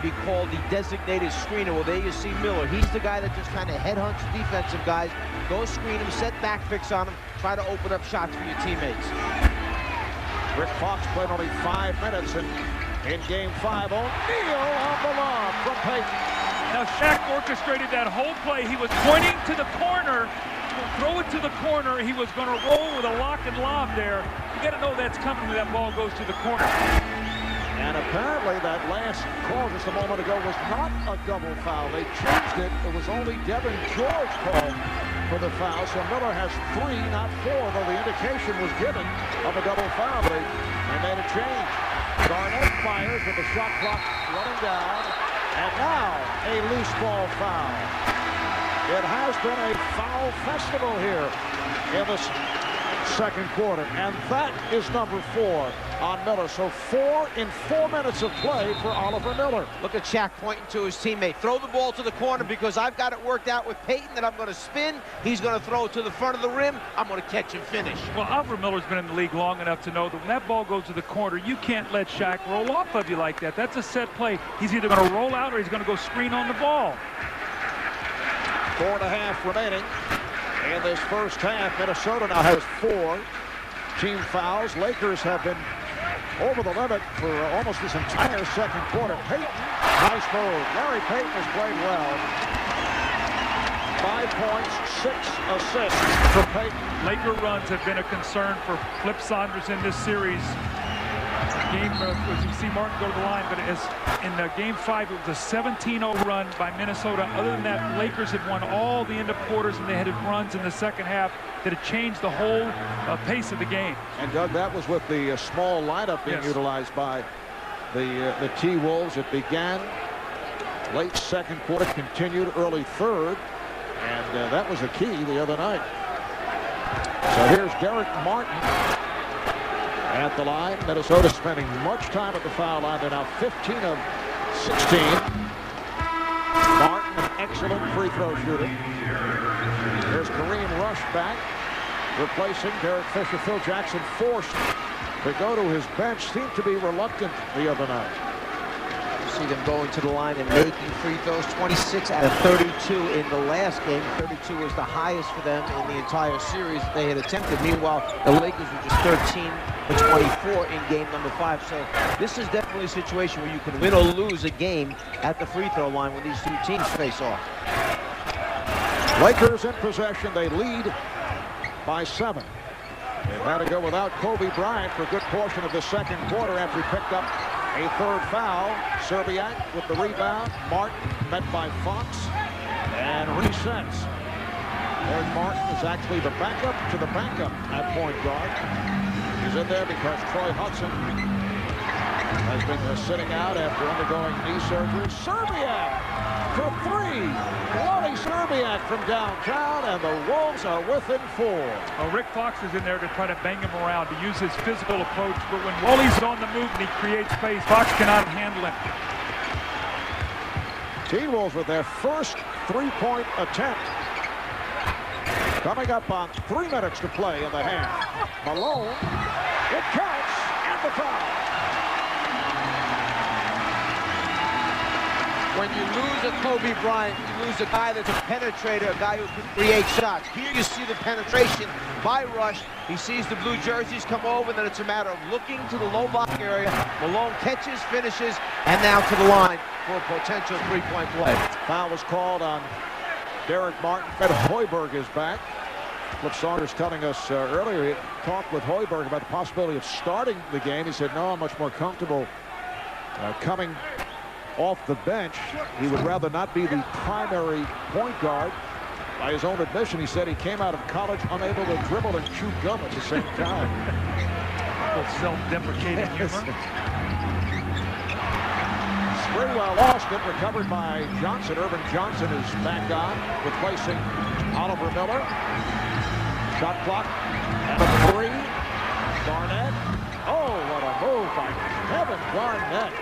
be called the designated screener. Well, there you see Miller. He's the guy that just kind of headhunts defensive guys. Go screen him, set back picks on him, try to open up shots for your teammates. Rick Fox played only 5 minutes in game 5. O'Neal on the lob from Payton. Now Shaq orchestrated that whole play. He was pointing to the corner, throw it to the corner. He was going to roll with a lock and lob there. You got to know that's coming when that ball goes to the corner. And apparently that last call just a moment ago was not a double foul. They changed watched it, it was only Devin George called for the foul, so Miller has 3, not 4, though the indication was given of a double foul. They made a change. Garnett fires with the shot clock running down, and now a loose ball foul. It has been a foul festival here in the second quarter, and that is number 4 on Miller. So 4 in 4 minutes of play for Oliver Miller. Look at Shaq pointing to his teammate. Throw the ball to the corner because I've got it worked out with Peyton that I'm going to spin. He's going to throw it to the front of the rim. I'm going to catch and finish. Well, Oliver Miller's been in the league long enough to know that when that ball goes to the corner, you can't let Shaq roll off of you like that. That's a set play. He's either going to roll out or he's going to go screen on the ball. 4.5 remaining in this first half. Minnesota now has 4 team fouls. Lakers have been over the limit for almost this entire second quarter. Payton, nice move. Larry Payton has played well. 5 points, 6 assists for Payton. Laker runs have been a concern for Flip Saunders in this series. Game, as you see Martin go to the line, but as in Game 5, it was a 17-0 run by Minnesota. Other than that, Lakers had won all the end of quarters, and they had runs in the second half that had changed the whole pace of the game. And Doug, that was with the small lineup being utilized by the T-Wolves. It began late second quarter, continued early third, and that was the key the other night. So here's Derek Martin at the line. Minnesota spending much time at the foul line. They're now 15 of 16. Martin, an excellent free throw shooter. There's Kareem Rush back, replacing Derek Fisher. Phil Jackson forced to go to his bench. Seemed to be reluctant the other night. See them going to the line and making free throws. 26 out of 32 in the last game. 32 was the highest for them in the entire series that they had attempted. Meanwhile, the Lakers were just 13 for 24 in game number 5. So this is definitely a situation where you can win or lose a game at the free throw line when these two teams face off. Lakers in possession. They lead by 7. They've had to go without Kobe Bryant for a good portion of the second quarter after he picked up a 3rd foul. Serbiak with the rebound. Martin met by Fox and resets. Derek Martin is actually the backup to the backup at point guard. He's in there because Troy Hudson has been sitting out after undergoing knee surgery. Serbiak for 3. Wally Serbiak from downtown, and the Wolves are within 4. Well, Rick Fox is in there to try to bang him around, to use his physical approach, but when Wally's on the move and he creates space, Fox cannot handle him. T-Wolves with their first 3-point attempt. Coming up on 3 minutes to play in the half. Malone, it counts, and the foul. When you lose a Kobe Bryant, you lose a guy that's a penetrator, a guy who can create shots. Here you see the penetration by Rush. He sees the blue jerseys come over, then it's a matter of looking to the low block area. Malone catches, finishes, and now to the line for a potential 3-point play. Foul was called on Derek Martin. Fred Hoiberg is back. Flip Saunders telling us earlier, he talked with Hoiberg about the possibility of starting the game. He said, no, I'm much more comfortable coming off the bench. He would rather not be the primary point guard. By his own admission, he said he came out of college unable to dribble and chew gum at the same time. Self-deprecating humor. Sprewell lost it, recovered by Johnson. Irvin Johnson is back on, replacing Oliver Miller. Shot clock and a 3. Garnett. Oh, what a move by Kevin Garnett.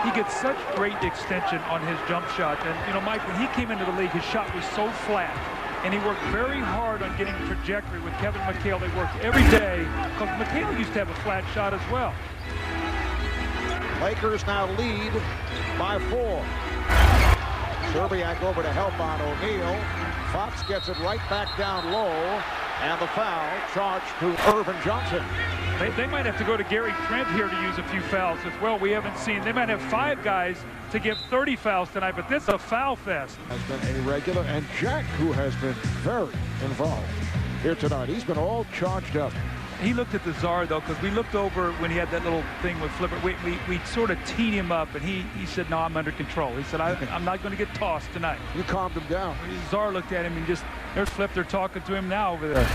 He gets such great extension on his jump shot. And, you know, Mike, when he came into the league, his shot was so flat. And he worked very hard on getting trajectory with Kevin McHale. They worked every day because McHale used to have a flat shot as well. Lakers now lead by 4. Serbiak over to help on O'Neal. Fox gets it right back down low. And the foul charged to Irvin Johnson. They might have to go to Gary Trent here to use a few fouls as well. We haven't seen. They might have 5 guys to give 30 fouls tonight, but this is a foul fest. Has been a regular, and Jack, who has been very involved here tonight. He's been all charged up. He looked at the czar, though, because we looked over when he had that little thing with Flipper. We sort of teed him up, and he said, no, I'm under control. He said, I'm not going to get tossed tonight. You calmed him down. The czar looked at him and just, there's Flip. They're talking to him now over there.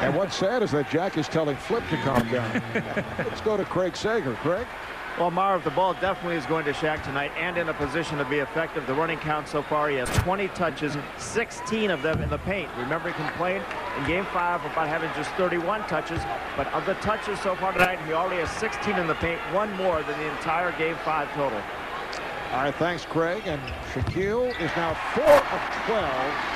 And what's sad is that Jack is telling Flip to calm down. Let's go to Craig Sager. Craig? Well, Marv, the ball definitely is going to Shaq tonight and in a position to be effective. The running count so far, he has 20 touches, 16 of them in the paint. Remember, he complained in Game 5 about having just 31 touches, but of the touches so far tonight, he already has 16 in the paint, one more than the entire Game 5 total. All right, thanks, Craig. And Shaquille is now 4 of 12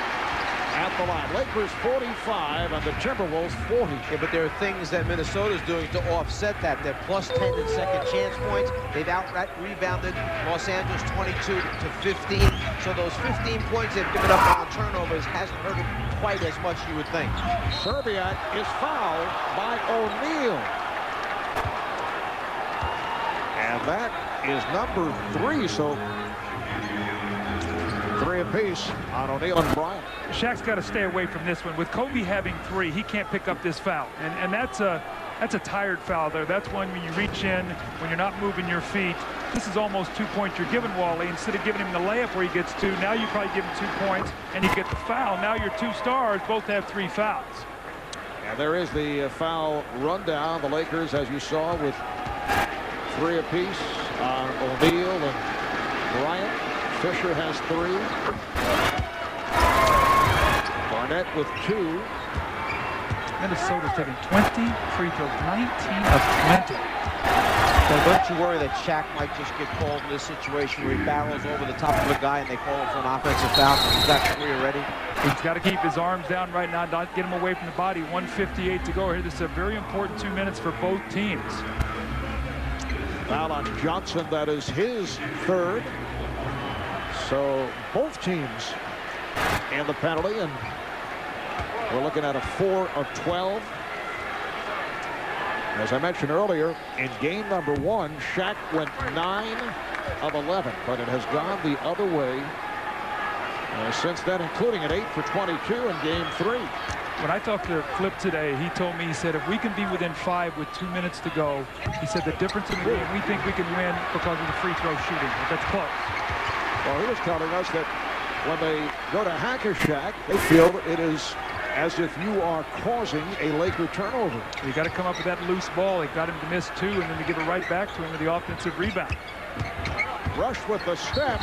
at the line. Lakers 45 and the Timberwolves 40. Yeah, but there are things that Minnesota's doing to offset that. They're plus 10 in second chance points. They've out-rebounded Los Angeles 22 to 15. So those 15 points they've given up on turnovers hasn't hurt them quite as much, you would think. Serbiak is fouled by O'Neal. And that is number 3, so 3 apiece on O'Neal and Bryant. Shaq's got to stay away from this one. With Kobe having 3, he can't pick up this foul. And that's a tired foul there. That's one when you reach in, when you're not moving your feet. This is almost 2 points you're giving Wally. Instead of giving him the layup where he gets 2, now you probably give him 2 points and you get the foul. Now your 2 stars both have 3 fouls. And there is the foul rundown. The Lakers, as you saw, with 3 apiece on O'Neal and Bryant. Fisher has 3. Garnett with 2. Minnesota's taking 20 free throws, 19 of 20. So don't you worry that Shaq might just get called in this situation where he barrels over the top of a guy and they call him for an offensive foul. He's got 3 already. He's got to keep his arms down right now, not get him away from the body. 1:58 to go here. This is a very important 2 minutes for both teams. Foul on Johnson. That is his 3rd. So both teams and the penalty, and we're looking at a 4 of 12. As I mentioned earlier, in game number 1, Shaq went 9 of 11, but it has gone the other way since then, including an 8 for 22 in game 3. When I talked to Flip today, he told me, he said, if we can be within 5 with 2 minutes to go, he said the difference in the game, we think we can win because of the free throw shooting. That's close. Well, he was telling us that when they go to hack a Shaq, they feel it is as if you are causing a Laker turnover. You got to come up with that loose ball. They got him to miss 2, and then to give it right back to him with the offensive rebound. Rush with the step.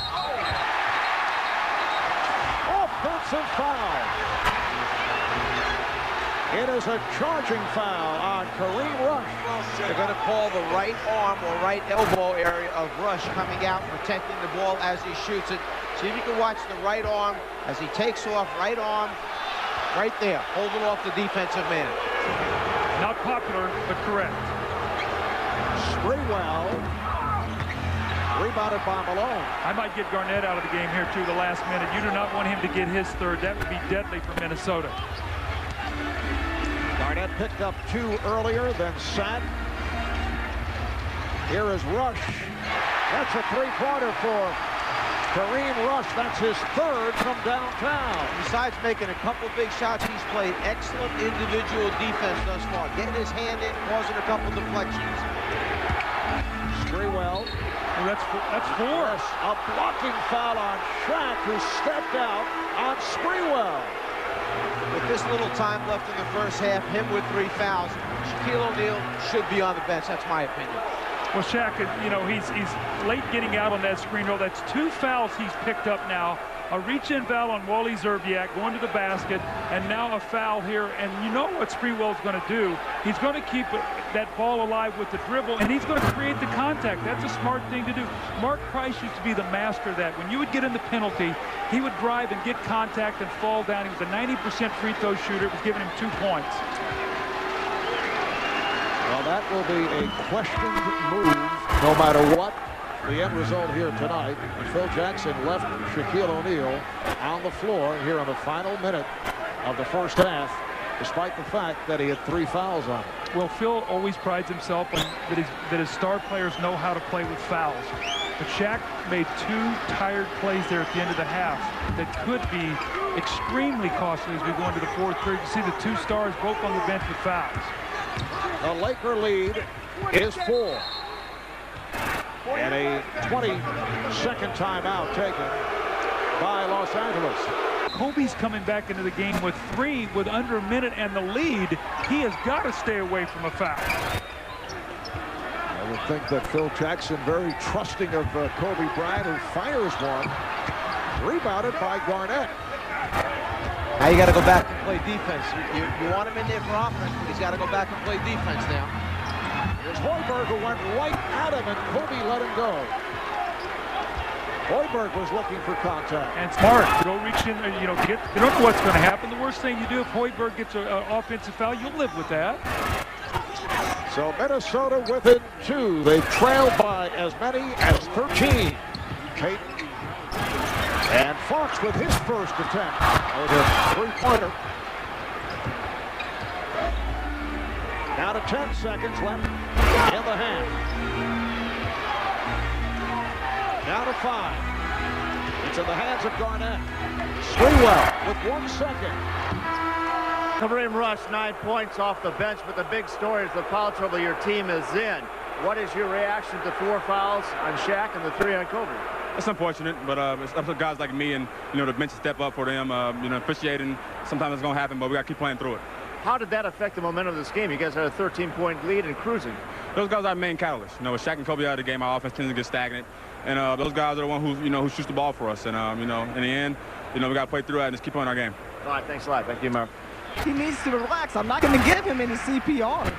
Offensive foul. It is a charging foul on Kareem Rush. They're going to call the right arm or right elbow area of Rush coming out, protecting the ball as he shoots it. See if you can watch the right arm as he takes off. Right arm, right there, holding off the defensive man. Not popular, but correct. Sprewell, rebounded by Malone. I might get Garnett out of the game here, too, the last minute. You do not want him to get his 3rd. That would be deadly for Minnesota. Garnett picked up 2 earlier, then sat. Here is Rush. That's a 3-pointer for Kareem Rush. That's his 3rd from downtown. Besides making a couple big shots, he's played excellent individual defense thus far. Getting his hand in, causing a couple deflections. Sprewell. Well, that's 4. Yes, a blocking foul on Shaq, who stepped out on Sprewell. With this little time left in the first half, him with 3 fouls, Shaquille O'Neal should be on the bench. That's my opinion. Well, Shaq, you know, he's late getting out on that screen roll. That's 2 fouls he's picked up now. A reach-in foul on Wally Szczerbiak going to the basket, and now a foul here. And you know what Sprewell's going to do. He's going to keep that ball alive with the dribble, and he's going to create the contact. That's a smart thing to do. Mark Price used to be the master of that. When you would get in the penalty, he would drive and get contact and fall down. He was a 90% free throw shooter. It was giving him 2 points. Well, that will be a questioned move, no matter what the end result here tonight. Phil Jackson left Shaquille O'Neal on the floor here in the final minute of the first half, despite the fact that he had 3 fouls on him. Well, Phil always prides himself on that his star players know how to play with fouls. But Shaq made 2 tired plays there at the end of the half that could be extremely costly as we go into the fourth period. You see the two stars both on the bench with fouls. The Laker lead is 4. And a 20-second timeout taken by Los Angeles. Kobe's coming back into the game with 3 with under a minute and the lead. He has got to stay away from a foul. I would think that Phil Jackson very trusting of Kobe Bryant, who fires one. Rebounded by Garnett. Now you got to go back and play defense. You want him in there for offense, but he's got to go back and play defense now. Here's Hoiberg, who went right at him, and Kobe let him go. Hoiberg was looking for contact. And smart. Go reach in, you don't know what's going to happen. The worst thing you do if Hoiberg gets an offensive foul, you'll live with that. So Minnesota within 2. They trailed by as many as 13. Payton and Fox with his first attempt at a three-pointer. Now to 10 seconds left in the half. Now to 5. It's in the hands of Garnett. Sprewell with 1 second. Kareem Rush, 9 points off the bench, but the big story is the foul trouble your team is in. What is your reaction to 4 fouls on Shaq and the 3 on Kobe? It's unfortunate, but it's up to guys like me and the bench to step up for them. Appreciating sometimes it's going to happen, but we got to keep playing through it. How did that affect the momentum of this game? You guys had a 13-point lead and cruising. Those guys are our main catalysts. With Shaq and Kobe out of the game, our offense tends to get stagnant, and those guys are the one who shoots the ball for us. And in the end, we got to play through that and just keep playing our game. All right, thanks a lot. Thank you, Mark. He needs to relax. I'm not going to give him any CPR.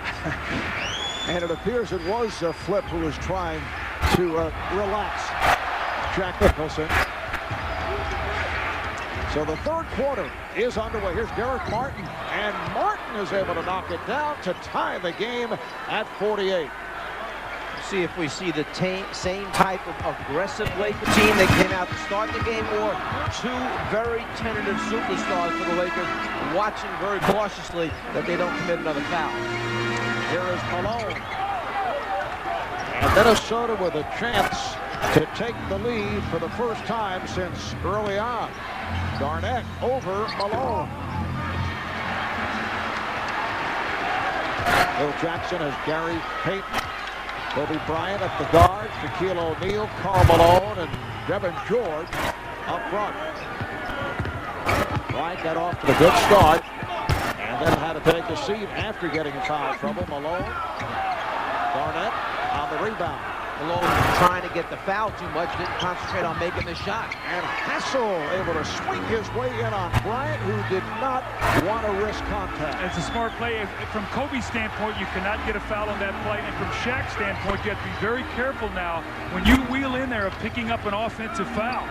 And it appears it was Flip who was trying to relax Jack Nicholson. So the third quarter is underway. Here's Derek Martin, and Martin is able to knock it down to tie the game at 48. See if we see the same type of aggressive Laker team that came out to start the game, or 2 very tentative superstars for the Lakers watching very cautiously that they don't commit another foul. Here is Malone. And Minnesota with a chance to take the lead for the first time since early on. Garnett over Malone. Phil Jackson has Gary Payton. Kobe Bryant at the guard, Shaquille O'Neal, Karl Malone, and Devin George up front. Bryant got off to the good start, and then had to take a seat after getting in foul trouble. Malone, Garnett on the rebound. Malone trying to get the foul too much, didn't concentrate on making the shot. And Hassel able to swing his way in on Bryant, who did not want to risk contact. It's a smart play. From Kobe's standpoint, you cannot get a foul on that play. And from Shaq's standpoint, you have to be very careful now when you wheel in there of picking up an offensive foul.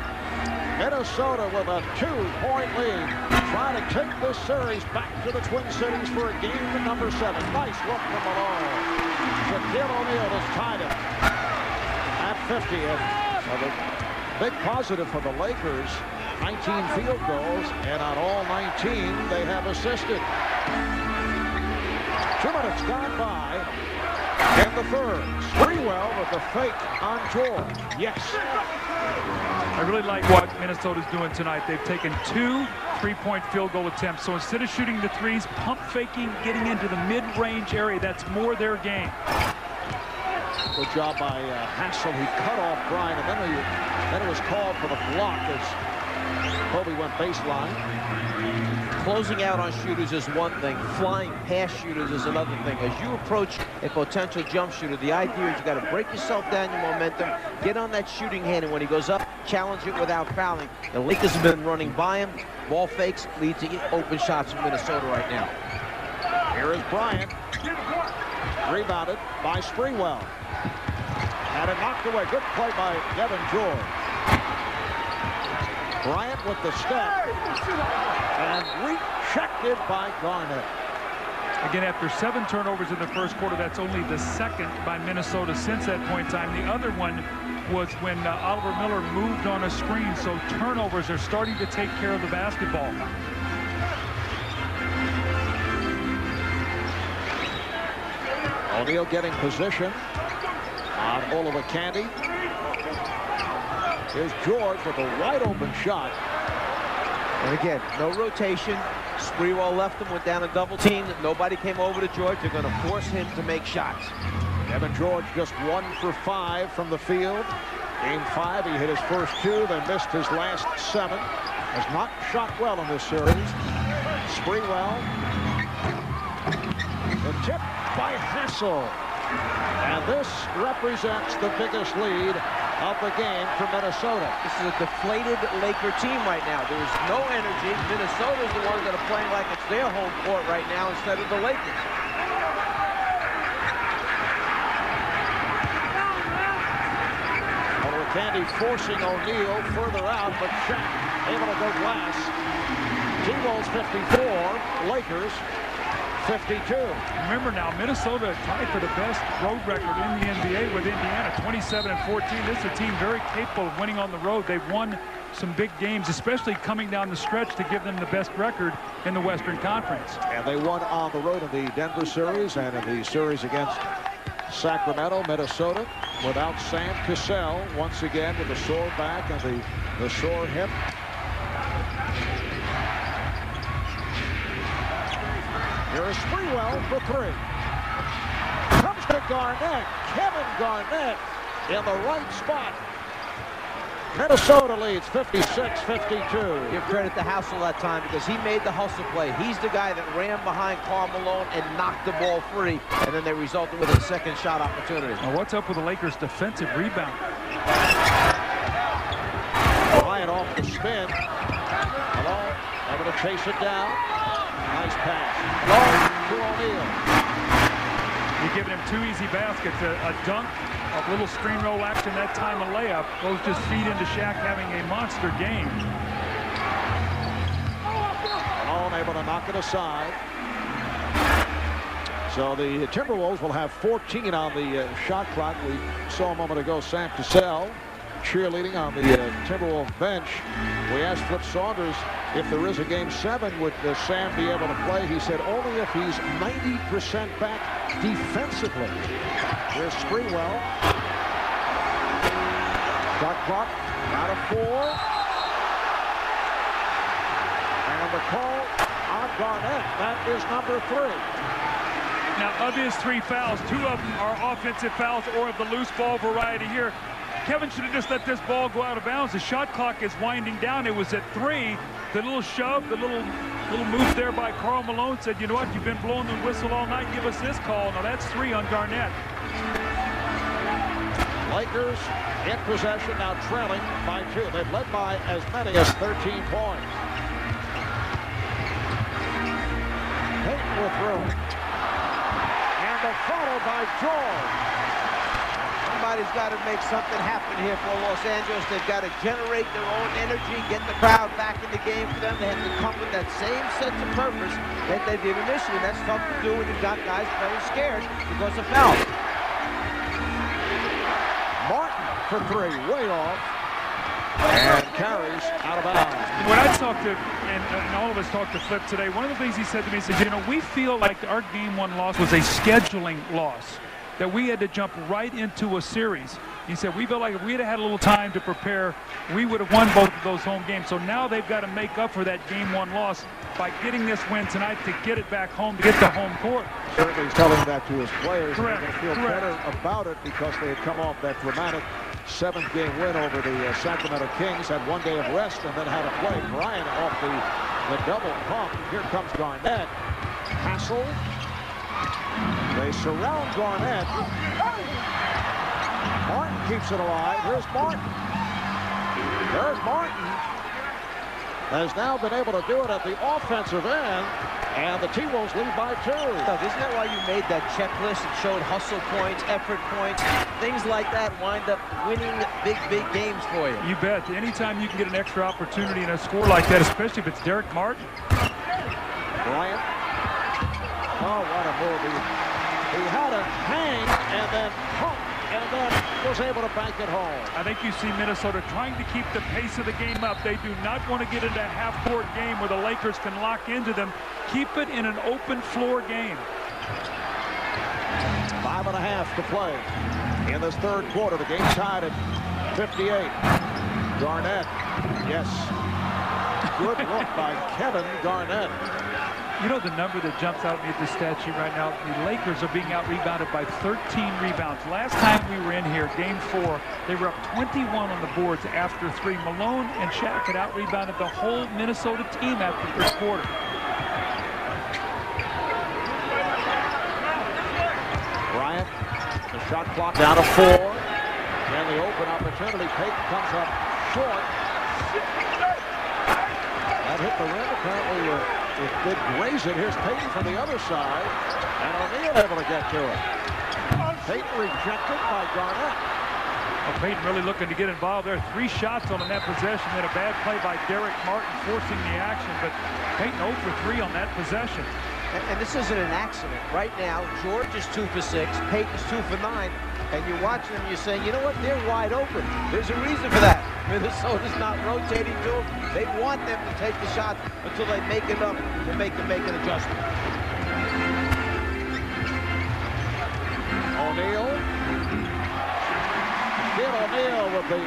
Minnesota with a 2-point lead, trying to take this series back to the Twin Cities for a game number 7. Nice look from Malone. Shaquille O'Neal has tied it at 50. And the big positive for the Lakers, 19 field goals, and on all 19 they have assisted. 2 minutes gone by in the third. Sprewell with the fake on George. Yes. I really like what Minnesota's doing tonight. They've taken 2 3-point field goal attempts. So instead of shooting the threes, pump faking, getting into the mid-range area, that's more their game. Good job by Hassel. He cut off Bryant, and then it was called for the block as Kobe went baseline. Closing out on shooters is one thing. Flying past shooters is another thing. As you approach a potential jump shooter, the idea is you got to break yourself down, your momentum, get on that shooting hand, and when he goes up, challenge it without fouling. The Lakers have been running by him. Ball fakes lead to open shots from Minnesota right now. Here is Bryant. Rebounded by Sprewell. Had it knocked away. Good play by Devin George. Bryant with the step. And rejected by Garnett. Again, after 7 turnovers in the first quarter, that's only the second by Minnesota since that point in time. The other one was when Oliver Miller moved on a screen. So turnovers are starting to take care of the basketball. O'Neal getting position on Oliver Candy. Here's George with a wide open shot. And again, no rotation. Sprewell left him, went down a double team. Nobody came over to George. They're going to force him to make shots. Evan George just 1 for 5 from the field. Game 5, he hit his first 2, then missed his last 7. Has not shot well in this series. Sprewell. The tip by Hassel. And this represents the biggest lead of the game for Minnesota. This is a deflated Laker team right now. There is no energy. Minnesota's the ones that are playing like it's their home court right now instead of the Lakers. Candy forcing O'Neal further out, but Shaq able to go glass. Timberwolves 54, Lakers 52. Remember now, Minnesota tied for the best road record in the NBA with Indiana, 27-14. This is a team very capable of winning on the road. They've won some big games, especially coming down the stretch to give them the best record in the Western Conference. And they won on the road in the Denver series and in the series against Sacramento. Minnesota without Sam Cassell once again with a sore back and the sore hip. Here is Sprewell for 3. Comes to Garnett. Kevin Garnett in the right spot. Minnesota leads 56-52. Give credit to Hassel that time because he made the hustle play. He's the guy that ran behind Karl Malone and knocked the ball free, and then they resulted with a second shot opportunity. Now what's up with the Lakers' defensive rebound? Bryant off the spin. Malone able to chase it down. Nice pass. Malone to O'Neal. You're giving him 2 easy baskets, a dunk, a little screen roll action, that time a layup. Those just feed into Shaq having a monster game. Malone able to knock it aside. So the Timberwolves will have 14 on the shot clock. We saw a moment ago Sam Cassell cheerleading on the Timberwolves bench. We asked Flip Saunders if there is a game 7, would Sam be able to play? He said only if he's 90% back defensively. Here's Sprewell. Shot clock out of 4. And the call on Garnett. That is number 3. Now, of his 3 fouls, 2 of them are offensive fouls or of the loose ball variety here. Kevin should have just let this ball go out of bounds. The shot clock is winding down. It was at 3. The little shove, the little move there by Karl Malone said, you know what, you've been blowing the whistle all night. Give us this call. Now, that's 3 on Garnett. Lakers in possession, now trailing by 2. They've led by as many as 13 points. Payton with room. And the follow by George. Somebody's got to make something happen here for Los Angeles. They've got to generate their own energy, get the crowd back in the game for them. They have to come with that same sense of purpose that they did initially. That's tough to do when you've got guys playing scared because of fouls. Martin for 3, way off. And carries out of bounds. When I talked to, and all of us talked to Flip today, one of the things he said to me, he said, you know, we feel like our game 1 loss was a scheduling loss, that we had to jump right into a series. He said, we felt like if we had had a little time to prepare, we would have won both of those home games. So now they've got to make up for that game 1 loss by getting this win tonight to get it back home, to get the home court. Certainly he's telling that to his players. Correct. They're going to feel better about it because they had come off that dramatic 7th-game win over the Sacramento Kings, had 1 day of rest, and then had to play. Bryant off the double pump. Here comes Garnett. Hassel. They surround Garnett. Martin keeps it alive. Here's Martin. There's Martin. Has now been able to do it at the offensive end, and the T-Wolves lead by 2. Doug, isn't that why you made that checklist and showed hustle points, effort points, things like that wind up winning big games for you? You bet. Anytime you can get an extra opportunity in a score like that, especially if it's Derek Martin. Bryant. Oh, what a move. He had a hang and then pump and then was able to bank it home. I think you see Minnesota trying to keep the pace of the game up. They do not want to get into a half-court game where the Lakers can lock into them. Keep it in an open floor game. 5.5 to play in this 3rd quarter. The game tied at 58. Garnett, yes. Good look by Kevin Garnett. You know the number that jumps out at me at this stat sheet right now? The Lakers are being out-rebounded by 13 rebounds. Last time we were in here, Game 4, they were up 21 on the boards after 3. Malone and Shaq had out-rebounded the whole Minnesota team after the first quarter. Bryant, the shot clock down to 4. And the open opportunity. Payton comes up short. That hit the rim apparently with good grazing. Here's Payton from the other side. And O'Neal able to get to it. Payton rejected by Garnett. Well, Payton really looking to get involved there. 3 shots on that possession. Then a bad play by Derek Martin forcing the action. But Payton 0 for 3 on that possession. And this isn't an accident. Right now, George is 2 for 6. Payton's 2 for 9. And you're watching them, you're saying, you know what, they're wide open. There's a reason for that. Minnesota's not rotating to them. They want them to take the shot until they make enough to make an adjustment. O'Neal. Did O'Neal with the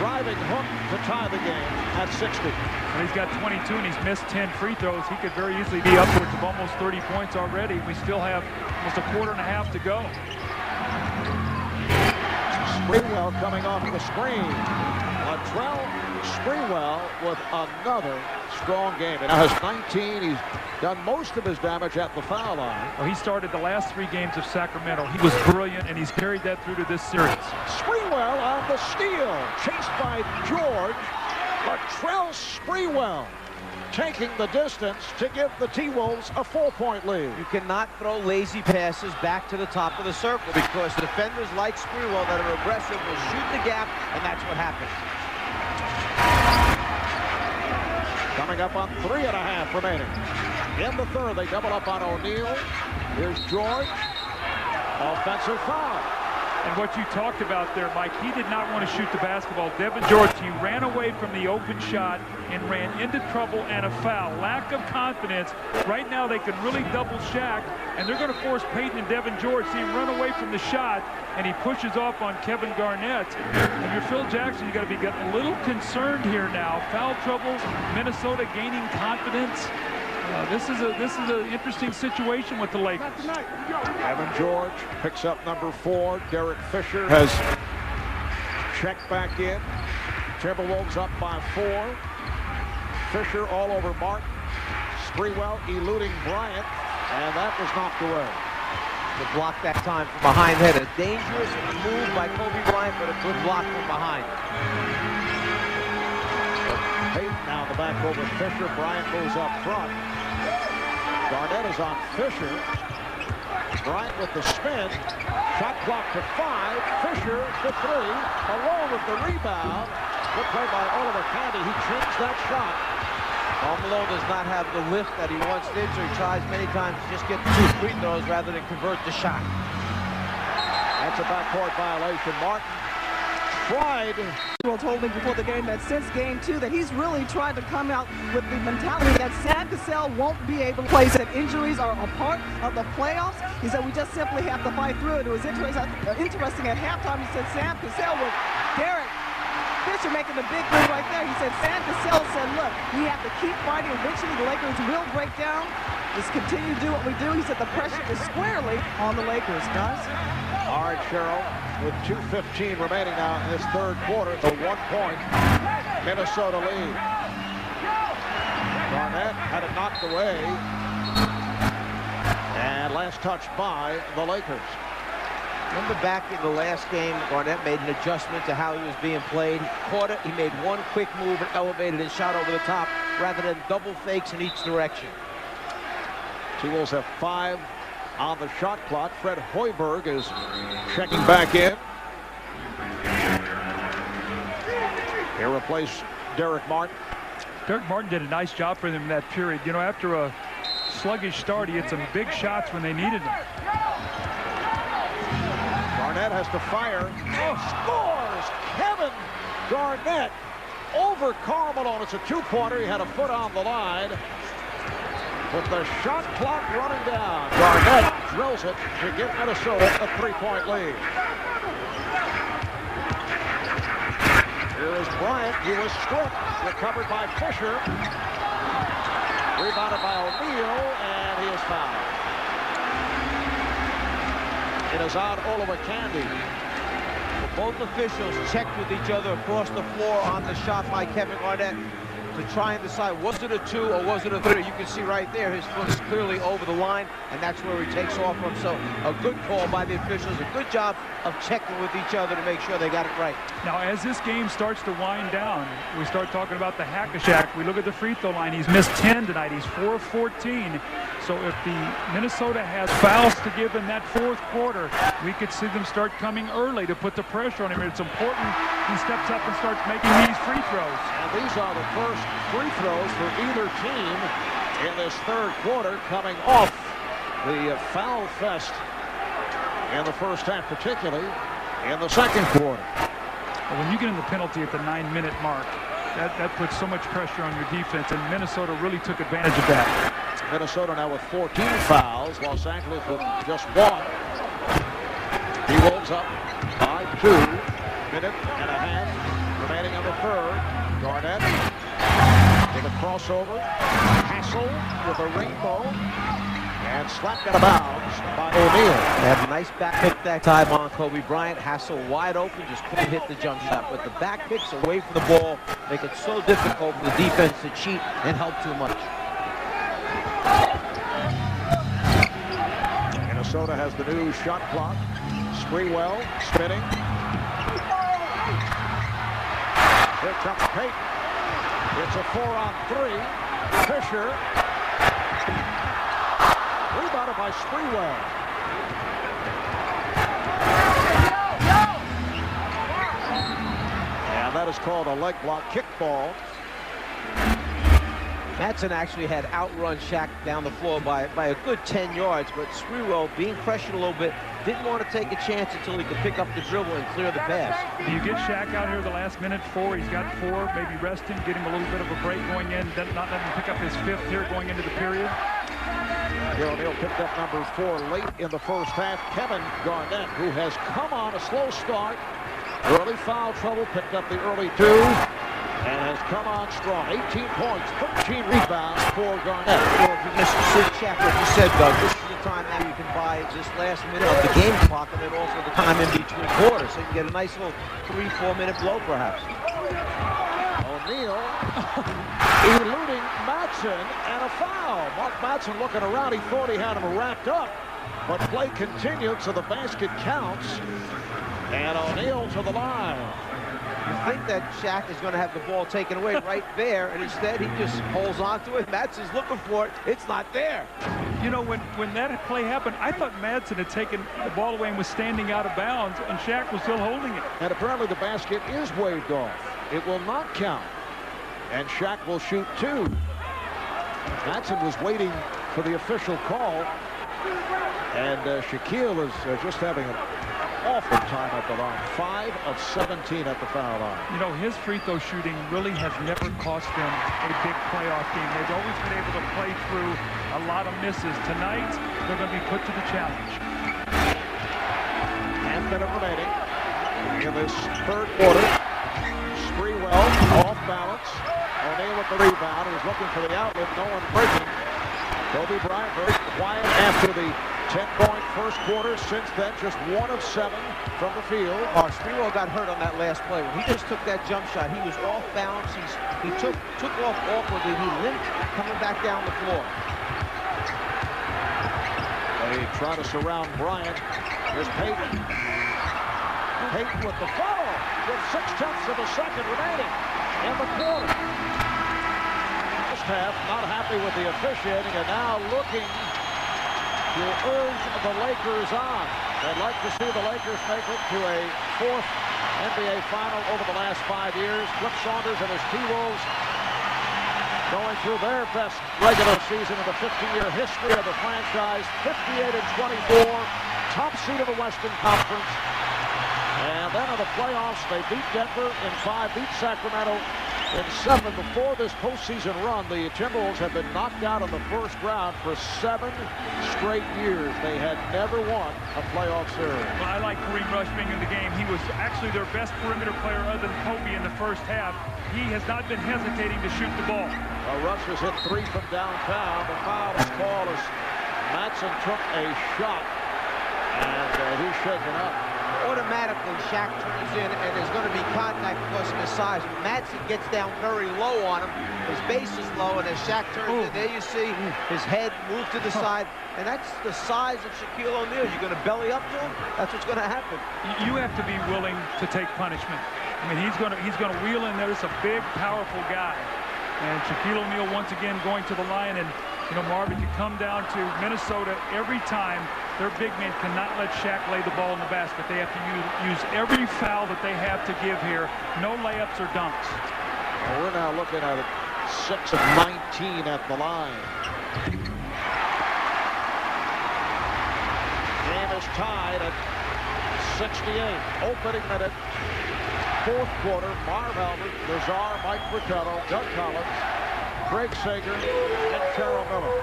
driving hook to tie the game at 60. And he's got 22 and he's missed 10 free throws. He could very easily be upwards of almost 30 points already. We still have almost a quarter and a half to go. Sprewell coming off the screen. Latrell Sprewell with another strong game. And now has 19. He's done most of his damage at the foul line. Well, he started the last 3 games of Sacramento. He was brilliant, and he's carried that through to this series. Sprewell on the steal. Chased by George. Latrell Sprewell taking the distance to give the T-Wolves a 4-point lead. You cannot throw lazy passes back to the top of the circle because defenders like Sprewell that are aggressive will shoot the gap, and that's what happens. Coming up on 3.5 remaining. In the third, they double up on O'Neal. Here's George. Offensive foul. And what you talked about there, Mike, he did not want to shoot the basketball. Devin George, he ran away from the open shot and ran into trouble and a foul. Lack of confidence. Right now they can really double Shaq, and they're going to force Payton and Devin George. See him run away from the shot, and he pushes off on Kevin Garnett. If you're Phil Jackson, you got to be getting a little concerned here now. Foul trouble, Minnesota gaining confidence. This is an interesting situation with the Lakers. Evan George picks up number 4. Derek Fisher has checked back in. Timberwolves up by 4. Fisher all over Martin. Sprewell eluding Bryant, and that was knocked away. The block that time from behind head. A dangerous move by Kobe Bryant, but a good block from behind. Payton now the back over Fisher. Bryant moves up front. Garnett is on Fisher. Bryant with the spin. Shot clock to 5. Fisher to 3. Alone with the rebound. Good play by Oliver Candy. He changed that shot. Malone does not have the lift that he once did, so he tries many times to just get 2 free throws rather than convert the shot. That's a backcourt violation. Martin tried. Told me before the game that since game 2 that he's really tried to come out with the mentality that Sam Cassell won't be able to play. He said injuries are a part of the playoffs. He said we just simply have to fight through it. It was interesting at halftime. He said Sam Cassell with Derek Fisher making the big move right there. He said Sam Cassell said, look, we have to keep fighting. Eventually the Lakers will break down. Just continue to do what we do. He said the pressure is squarely on the Lakers, guys. All right, Cheryl, with 2:15 remaining now in this third quarter, it's a 1-point Minnesota lead. Garnett had it knocked away. And last touch by the Lakers. Remember back in the last game, Garnett made an adjustment to how he was being played. He caught it, he made one quick move and elevated his shot over the top rather than double fakes in each direction. T-Wolves have 5 on the shot clock. Fred Hoiberg is checking back in. He'll replace Derek Martin. Derek Martin did a nice job for them in that period. You know, after a sluggish start, he had some big shots when they needed them. Garnett has to fire. Oh, scores! Kevin Garnett over Karl Malone. It's a 2-pointer. He had a foot on the line. With the shot clock running down, Garnett drills it to give Minnesota a 3-point lead. Here is Bryant. He was stripped. Recovered by Fisher. Rebounded by O'Neal, and he is fouled. It is on Oliver Candy. Both officials checked with each other across the floor on the shot by Kevin Garnett to try and decide, was it a 2 or was it a 3? You can see right there his foot is clearly over the line, and that's where he takes off from. So a good call by the officials, a good job of checking with each other to make sure they got it right. Now, as this game starts to wind down, we start talking about the hack-a-shack. We look at the free throw line. He's missed 10 tonight. He's 4 of 14. So if the Minnesota has fouls to give in that fourth quarter, we could see them start coming early to put the pressure on him. It's important he steps up and starts making these free throws. And these are the first free throws for either team in this third quarter, coming off the foul fest in the first half, particularly in the second quarter. When you get in the penalty at the 9-minute mark, that puts so much pressure on your defense, and Minnesota really took advantage of that. Minnesota now with 14 fouls. Los Angeles with just 1. He rolls up by 2. Minute and a half remaining in the third. Garnett with a crossover. Hassel with a rainbow. And slapped out of bounds by O'Neal. They had a nice back pick that time on Kobe Bryant. Hassel wide open, just couldn't hit the jump shot. But the back picks away from the ball make it so difficult for the defense to cheat and help too much. Minnesota has the new shot clock. Sprewell spinning. Here comes Payton. It's a 4-on-3. Fisher. Rebounded by Sprewell. And that is called a leg block kickball. Madsen actually had outrun Shaq down the floor by a good 10 yards, but Sprewell, being pressured a little bit, didn't want to take a chance until he could pick up the dribble and clear the pass. Do you get Shaq out here the last minute? 4, he's got 4, maybe rest him, get him a little bit of a break going in, not let him pick up his 5th here going into the period. O'Neal picked up number 4 late in the first half. Kevin Garnett, who has come on a slow start, early foul trouble, picked up the early 2. And has come on strong. 18 points, 13 rebounds for Garnett. Well, if you missed Shaq, what you said, Doug, this is the time now you can buy this last minute of the game clock and then also the time in between quarters. So you can get a nice little 3-4 minute blow, perhaps. O'Neal eluding Madsen and a foul. Mark Madsen looking around. He thought he had him wrapped up. But play continued, so the basket counts. And O'Neal to the line. You think that Shaq is going to have the ball taken away right there, and instead he just holds on to it. Madsen's looking for it. It's not there. You know, when that play happened, I thought Madsen had taken the ball away and was standing out of bounds, and Shaq was still holding it. And apparently the basket is waved off. It will not count. And Shaq will shoot 2. Madsen was waiting for the official call. And Shaquille is just having an awful time at the line. 5 of 17 at the foul line. You know, his free throw shooting really has never cost them a big playoff game. They've always been able to play through a lot of misses. Tonight, they're going to be put to the challenge. Half minute remaining in this third quarter. Sprewell off balance. O'Neal with the rebound. He was looking for the outlet. No one breaking. Kobe Bryant very quiet after the 10-point first quarter. Since then, just 1 of 7 from the field. Sprewell got hurt on that last play. When he just took that jump shot, he was off balance. He took off awkwardly. He limped coming back down the floor. They try to surround Bryant. Here's Payton. Payton with the follow with 0.6 of a second remaining in the quarter. First half, not happy with the officiating, and now looking to urge the Lakers on. They'd like to see the Lakers make it to a 4th NBA final over the last 5 years. Flip Saunders and his T-Wolves going through their best regular season in the 50-year history of the franchise. 58-24, top seed of the Western Conference. And then in the playoffs, they beat Denver in 5, beat Sacramento In 7 before this postseason run, the Timberwolves have been knocked out in the first round for 7 straight years. They had never won a playoff series. Well, I like Kareem Rush being in the game. He was actually their best perimeter player other than Kobe in the first half. He has not been hesitating to shoot the ball. Rush has hit 3 from downtown. The foul is called as Madsen took a shot, and he's shaken up. Automatically, Shaq turns in, and there's going to be contact because of his size. Madsen gets down very low on him. His base is low, and as Shaq turns in, there you see his head move to the side, and that's the size of Shaquille O'Neal. You're going to belly up to him? That's what's going to happen. You have to be willing to take punishment. I mean, he's going to wheel in there. It's a big, powerful guy. And Shaquille O'Neal once again going to the line, and you know, Marvin, you come down to Minnesota every time. Their big men cannot let Shaq lay the ball in the basket. They have to use every foul that they have to give here. No layups or dunks. Well, we're now looking at it 6 of 19 at the line. Game is tied at 68. Opening minute. 4th quarter. Marv Albert, Lazar, Mike Fratello, Doug Collins, Greg Sager, and Terrell Miller.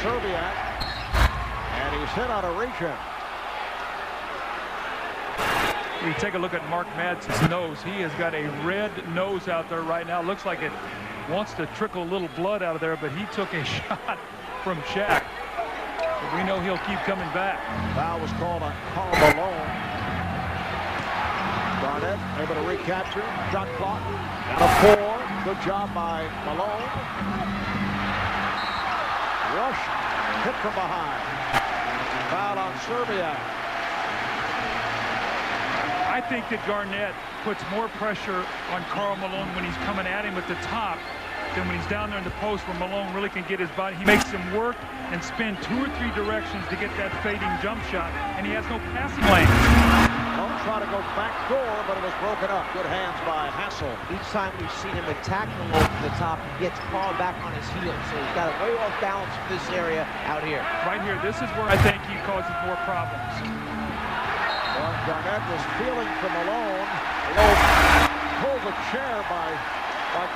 Serbiak, and he's hit on a reach-in. You take a look at Mark Madsen's nose. He has got a red nose out there right now. Looks like it wants to trickle a little blood out of there, but he took a shot from Shaq. But we know he'll keep coming back. Foul was called on Karl Malone. Garnett able to recapture. Shot clock. And a 4. Good job by Malone. Rush hit from behind. Foul on Serbiak. I think that Garnett puts more pressure on Karl Malone when he's coming at him at the top than when he's down there in the post where Malone really can get his body. He makes him work and spin 2 or 3 directions to get that fading jump shot, and he has no passing lane. Malone tried to go back door, but it was broken up. Good hands by Hassel. Each time we've seen him attack Malone from the top, he gets Karl back on his heels. So he's got a way off balance from this area out here. Right here, this is where I think he causes more problems. Well, Garnett was feeling for Malone. Malone pulled a chair by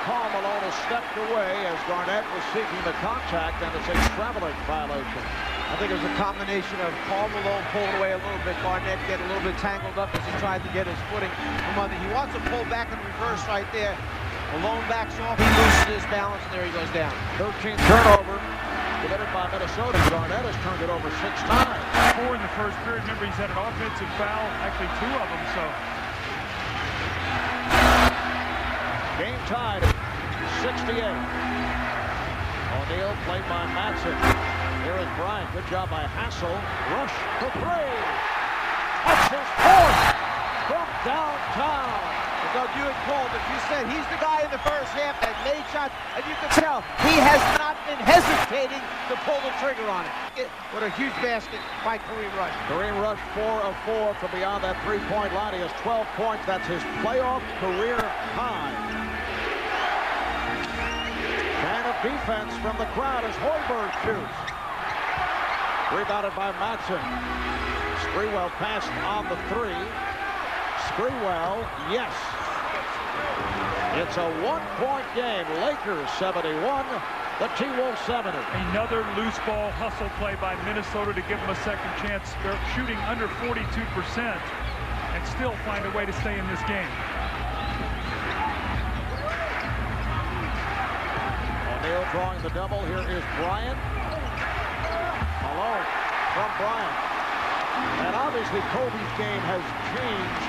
Karl Malone, has stepped away as Garnett was seeking the contact, and it's a traveling violation. I think it was a combination of Karl Malone pulling away a little bit, Garnett getting a little bit tangled up as he tried to get his footing from under. He wants to pull back in reverse right there. Malone backs off, he loses his balance, and there he goes down. 13th turnover committed by Minnesota. Garnett has turned it over 6 times. 4 in the first period. Remember, he's had an offensive foul, actually 2 of them, so. Game tied at 68. O'Neal played by Madsen. Here is Bryant. Good job by Hassel. Rush for 3. That's his 4th from downtown. Doug, you had called it. You said he's the guy in the first half that made shots, and you can tell he has not been hesitating to pull the trigger on it. What a huge basket by Kareem Rush. Kareem Rush 4 of 4 from beyond that 3-point line. He has 12 points. That's his playoff career high. Fan of defense from the crowd as Hoiberg shoots. Rebounded by Madsen. Sprewell passed on the 3. Sprewell, yes. It's a 1-point game. Lakers 71, the T-Wolves 70. Another loose ball hustle play by Minnesota to give them a second chance. They're shooting under 42% and still find a way to stay in this game. O'Neal drawing the double. Here is Bryant. Malone from Bryant. And obviously Kobe's game has changed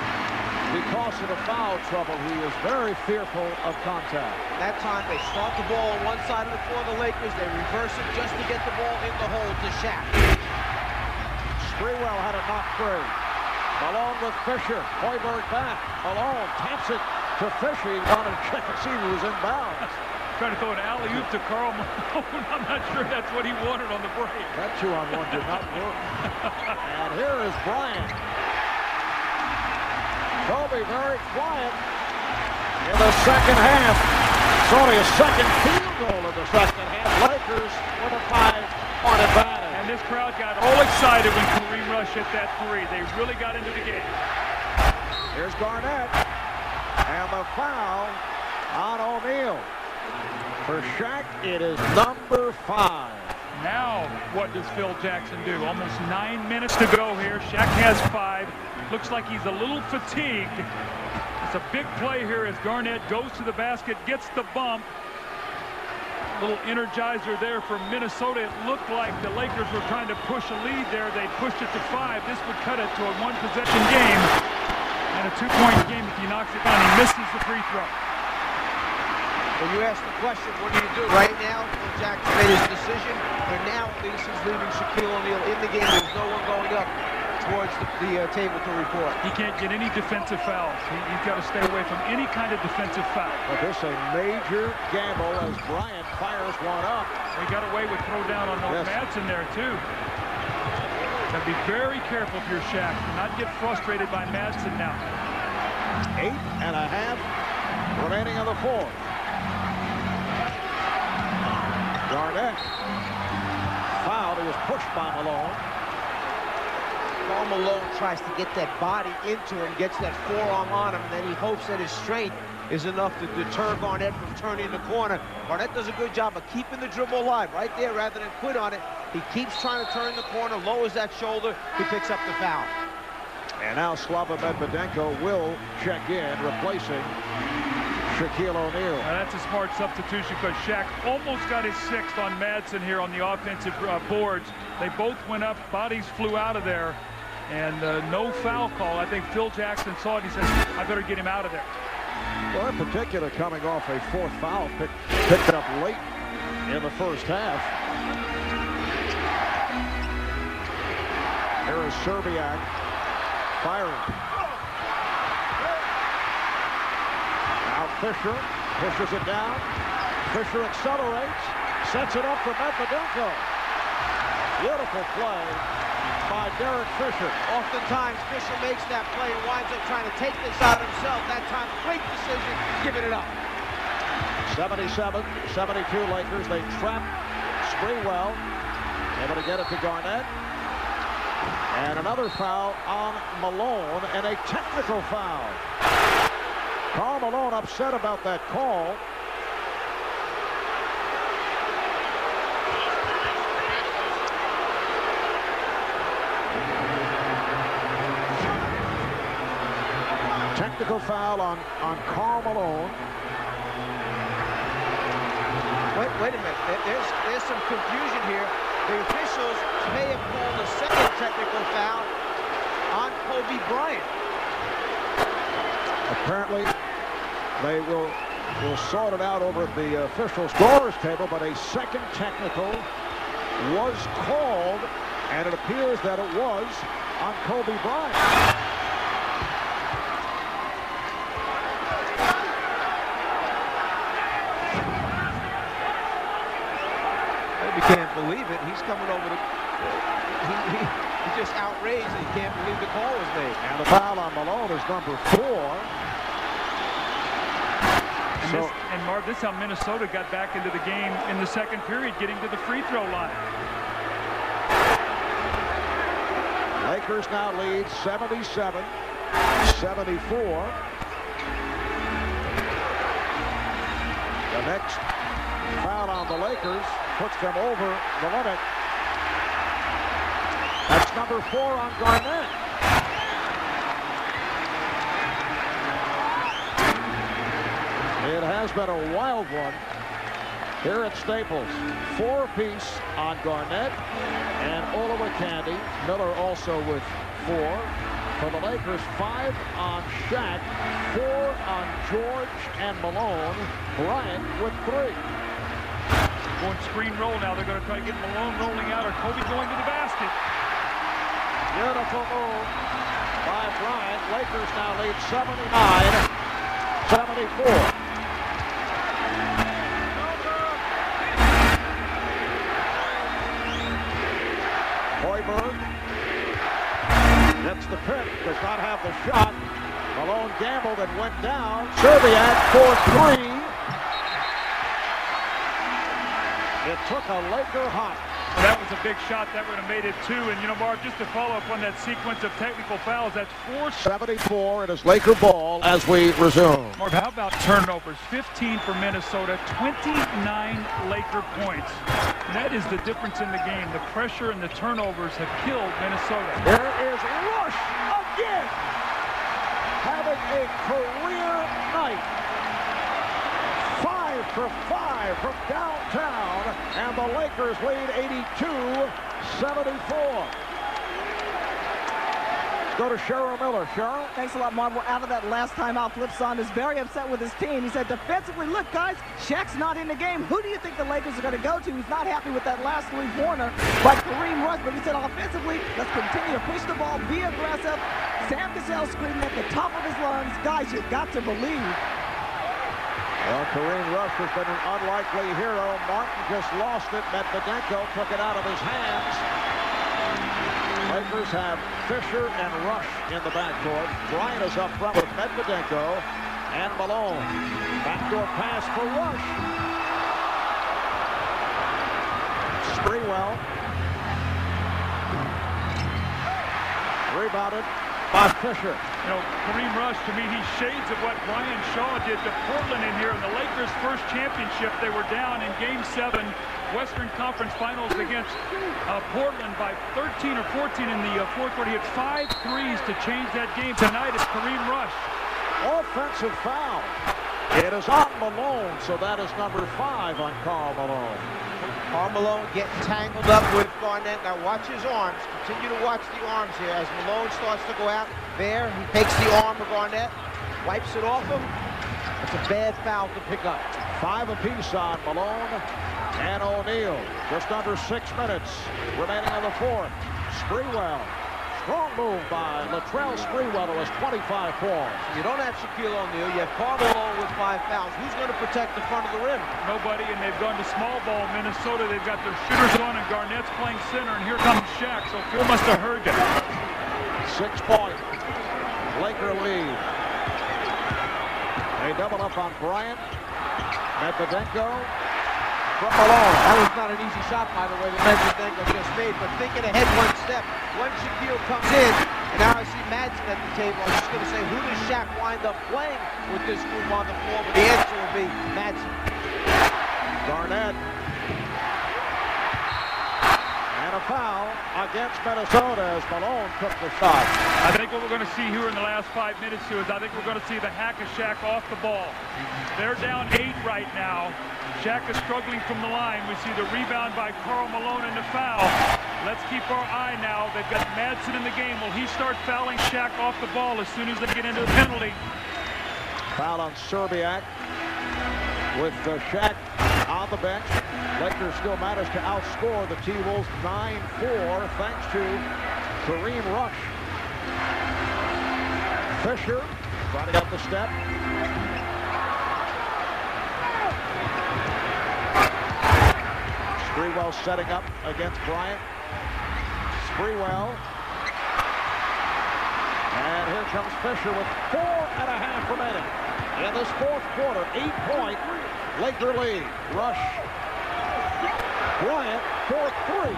because of the foul trouble. He is very fearful of contact. That time they start the ball on one side of the floor, the Lakers. They reverse it just to get the ball in the hole to Shaq. Sprewell had a knock free. Malone with Fisher. Hoiberg back. Malone taps it to Fisher. He wanted to check and see who was in bounds. Trying to throw an alley-oop to Karl Malone. I'm not sure that's what he wanted on the break. That 2-on-1 did not work. And here is Bryant. Kobe very quiet in the second half. It's only a second field goal in the second half. Lakers with a 5-point advantage. And this crowd got all excited when Kareem Rush hit that 3. They really got into the game. Here's Garnett. And the foul on O'Neal. For Shaq, it is number 5. Now, what does Phil Jackson do? Almost 9 minutes to go here. Shaq has 5. Looks like he's a little fatigued. It's a big play here as Garnett goes to the basket, gets the bump. Little energizer there for Minnesota. It looked like the Lakers were trying to push a lead there. They pushed it to 5. This would cut it to a 1-possession game and a 2-point game if he knocks it down. He misses the free throw. When you ask the question, what do you do? Right now, Phil Jackson made his decision, and now at least he's leaving Shaquille O'Neal in the game. There's no one going up towards the table to report. He can't get any defensive fouls. He's got to stay away from any kind of defensive foul. But this is a major gamble as Bryant fires one up. He got away with throw down on Madsen there, too. Got to be very careful if you're Shaq. Do not get frustrated by Madsen now. 8.5 remaining on the fourth. Garnett fouled. He was pushed by Malone. Karl Malone tries to get that body into him, gets that forearm on him, and then he hopes that his strength is enough to deter Garnett from turning the corner. Garnett does a good job of keeping the dribble alive right there rather than quit on it. He keeps trying to turn the corner, lowers that shoulder, he picks up the foul. And now Slava Medvedenko will check in, replacing Shaquille O'Neal. That's a smart substitution because Shaq almost got his 6th on Madsen here on the offensive boards. They both went up, bodies flew out of there, and no foul call. I think Phil Jackson saw it. He said, I better get him out of there. Well, in particular, coming off a 4th foul, picked it up late in the first half. Here is Serbiak firing. Fisher pushes it down. Fisher accelerates, sets it up for Medvedenko. Beautiful play by Derek Fisher. Oftentimes, Fisher makes that play and winds up trying to take this out himself. That time, great decision, giving it up. 77-72 Lakers. They trap Sprewell. Able to get it to Garnett. And another foul on Malone and a technical foul. Karl Malone upset about that call. Technical foul on Karl Malone. Wait a minute. There's some confusion here. The officials may have called a second technical foul on Kobe Bryant. Apparently, they will sort it out over at the official scorers table, but a second technical was called, and it appears that it was on Kobe Bryant. Maybe can't believe it. He's coming over to... He's just outraged that he can't believe the call was made. And the foul on Malone is number 4. And Marv, this is how Minnesota got back into the game in the second period, getting to the free throw line. Lakers now lead 77-74. The next foul on the Lakers puts them over the limit. That's number 4 on Garnett. It has been a wild one here at Staples. 4-apiece on Garnett and Olowokandi. Miller also with 4. For the Lakers, 5 on Shaq, 4 on George and Malone. Bryant with 3. Going screen roll now. They're going to try to get Malone rolling out or Kobe going to the basket. Beautiful move by Bryant. Lakers now lead 79-74. Gets the pick, does not have the shot. Malone gambled and went down. Serbiak for 3. It took a Laker hot Well, that was a big shot. That would have made it 2. And, you know, Marv, just to follow up on that sequence of technical fouls, that's 4. 74, it is Laker ball as we resume. Marv, how about turnovers? 15 for Minnesota, 29 Laker points. And that is the difference in the game. The pressure and the turnovers have killed Minnesota. There is Rush again, having a career night. 5 for 5 from downtown, and the Lakers lead 82-74. Go to Cheryl Miller. Cheryl? Thanks a lot, Marv. We're out of that last timeout. Flipson is very upset with his team. He said, defensively, look, guys, Shaq's not in the game. Who do you think the Lakers are going to go to? He's not happy with that last three-pointer by Kareem Rush, but he said, offensively, let's continue to push the ball, be aggressive. Sam Cassell screaming at the top of his lungs, guys, you've got to believe. Well, Kareem Rush has been an unlikely hero. Martin just lost it. Medvedenko took it out of his hands. Lakers have Fisher and Rush in the backcourt. Bryant is up front with Medvedenko and Malone. Backdoor pass for Rush. Sprewell. Rebounded by Fisher. You know, Kareem Rush, to me, he's shades of what Brian Shaw did to Portland in here. In the Lakers' first championship, they were down in Game 7, Western Conference Finals against Portland by 13 or 14 in the fourth quarter. He had 5 threes to change that game. Tonight, it's Kareem Rush. Offensive foul. It is on Malone, so that is number 5 on Karl Malone. Karl Malone getting tangled up with Garnett. Now watch his arms. Continue to watch the arms here. As Malone starts to go out there, he takes the arm of Garnett, wipes it off him. It's a bad foul to pick up. 5 apiece on Malone and O'Neal. Just under 6 minutes remaining on the fourth. Sprewell. Strong move by Latrell Sprewell, who has 25 points. You don't have Shaquille O'Neal. You have Karl Malone with 5 fouls. Who's going to protect the front of the rim? Nobody, and they've gone to small ball Minnesota. They've got their shooters on, and Garnett's playing center, and here comes Shaq. So Phil must have heard that. 6-point Laker lead. They double up on Bryant. Medvedenko from Malone. That was not an easy shot, by the way, that Medvedenko just made, but thinking ahead one step. Once Shaquille comes in, and now I see Madsen at the table, I'm just going to say, who does Shaq wind up playing with this group on the floor? But the answer will be Madsen. Garnett. And a foul against Minnesota as Malone took the shot. I think what we're going to see here in the last 5 minutes here is I think we're going to see the hack of Shaq off the ball. They're down 8 right now. Shaq is struggling from the line. We see the rebound by Karl Malone and the foul. Let's keep our eye now. They've got Madsen in the game. Will he start fouling Shaq off the ball as soon as they get into the penalty? Foul on Serbiak with Shaq on the bench. Lakers still managed to outscore the T-Wolves 9-4 thanks to Kareem Rush. Fisher running up the step. Sprewell setting up against Bryant. Sprewell. And here comes Fisher with 4.5 remaining. In this fourth quarter, 8-point Laker lead. Rush. Bryant for 3.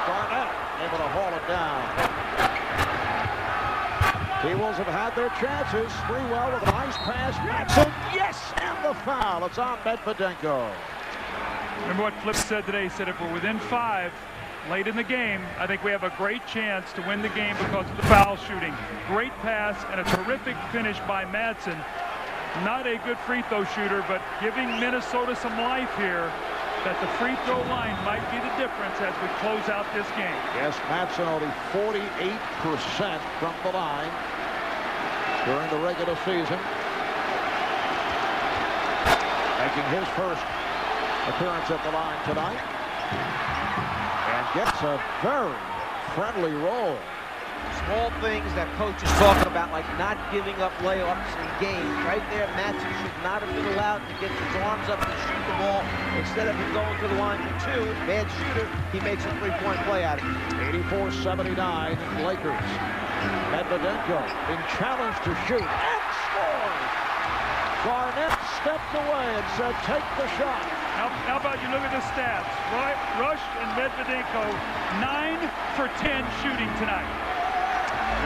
Garnett able to haul it down. T-Wolves have had their chances. Sprewell with a nice pass. Madsen, yes, and the foul. It's on Medvedenko. Remember what Flip said today? He said if we're within 5 late in the game, I think we have a great chance to win the game because of the foul shooting. Great pass and a terrific finish by Madsen. Not a good free throw shooter, but giving Minnesota some life here, that the free throw line might be the difference as we close out this game. Yes, Madsen only 48% from the line during the regular season. Making his first appearance at the line tonight. And gets a very friendly roll. Small things that coaches talking about, like not giving up layups in games. Right there, Madsen should not have been allowed to get his arms up and shoot the ball. Instead of him going to the line for 2, bad shooter, he makes a 3-point play out of it. 84-79 Lakers. Medvedenko being challenged to shoot and scores. Garnett stepped away and said, take the shot. How about you look at the stats? Rush and Medvedenko, 9 for 10 shooting tonight.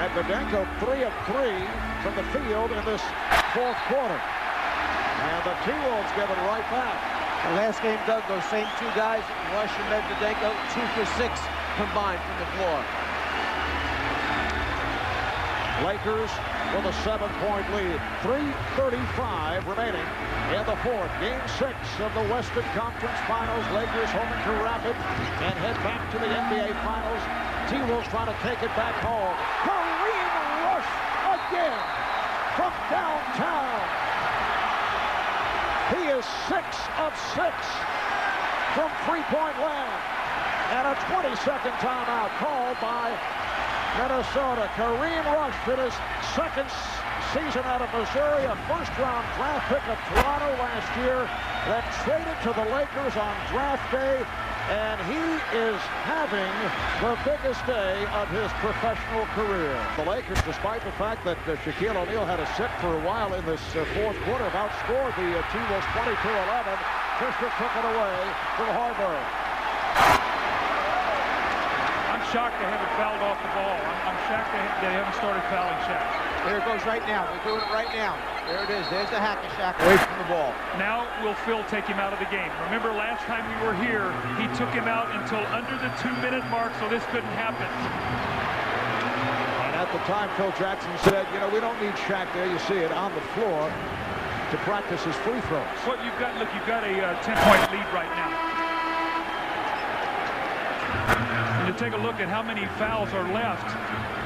Medvedenko 3 of 3 from the field in this fourth quarter. And the T-Wolves give it right back. The last game, Doug, those same two guys, Rush and Medvedenko, 2 for 6 combined from the floor. Lakers with a 7-point lead. 3:35 remaining in the fourth. Game 6 of the Western Conference Finals. Lakers homing to Rapid and head back to the NBA Finals. T-Wolves trying to take it back home. Kareem Rush again from downtown. He is 6 of 6 from three-point land. And a 20-second timeout called by Minnesota. Kareem Rush in his second season out of Missouri, a first-round draft pick of Toronto last year, then traded to the Lakers on draft day, and he is having the biggest day of his professional career. The Lakers, despite the fact that Shaquille O'Neal had to sit for a while in this fourth quarter, have outscored the T-Wolves 22-11. Fisher took it away from Harburg. I'm shocked they haven't fouled off the ball. I'm shocked they haven't started fouling Shaq. There it goes right now. They're doing it right now. There it is. There's the hack of Shaq away from the ball. Now will Phil take him out of the game. Remember last time we were here, he took him out until under the 2-minute mark, so this couldn't happen. And at the time, Phil Jackson said, you know, we don't need Shaq there. You see it on the floor to practice his free throws. What you've got, look, you've got a 10-point lead right now. And you take a look at how many fouls are left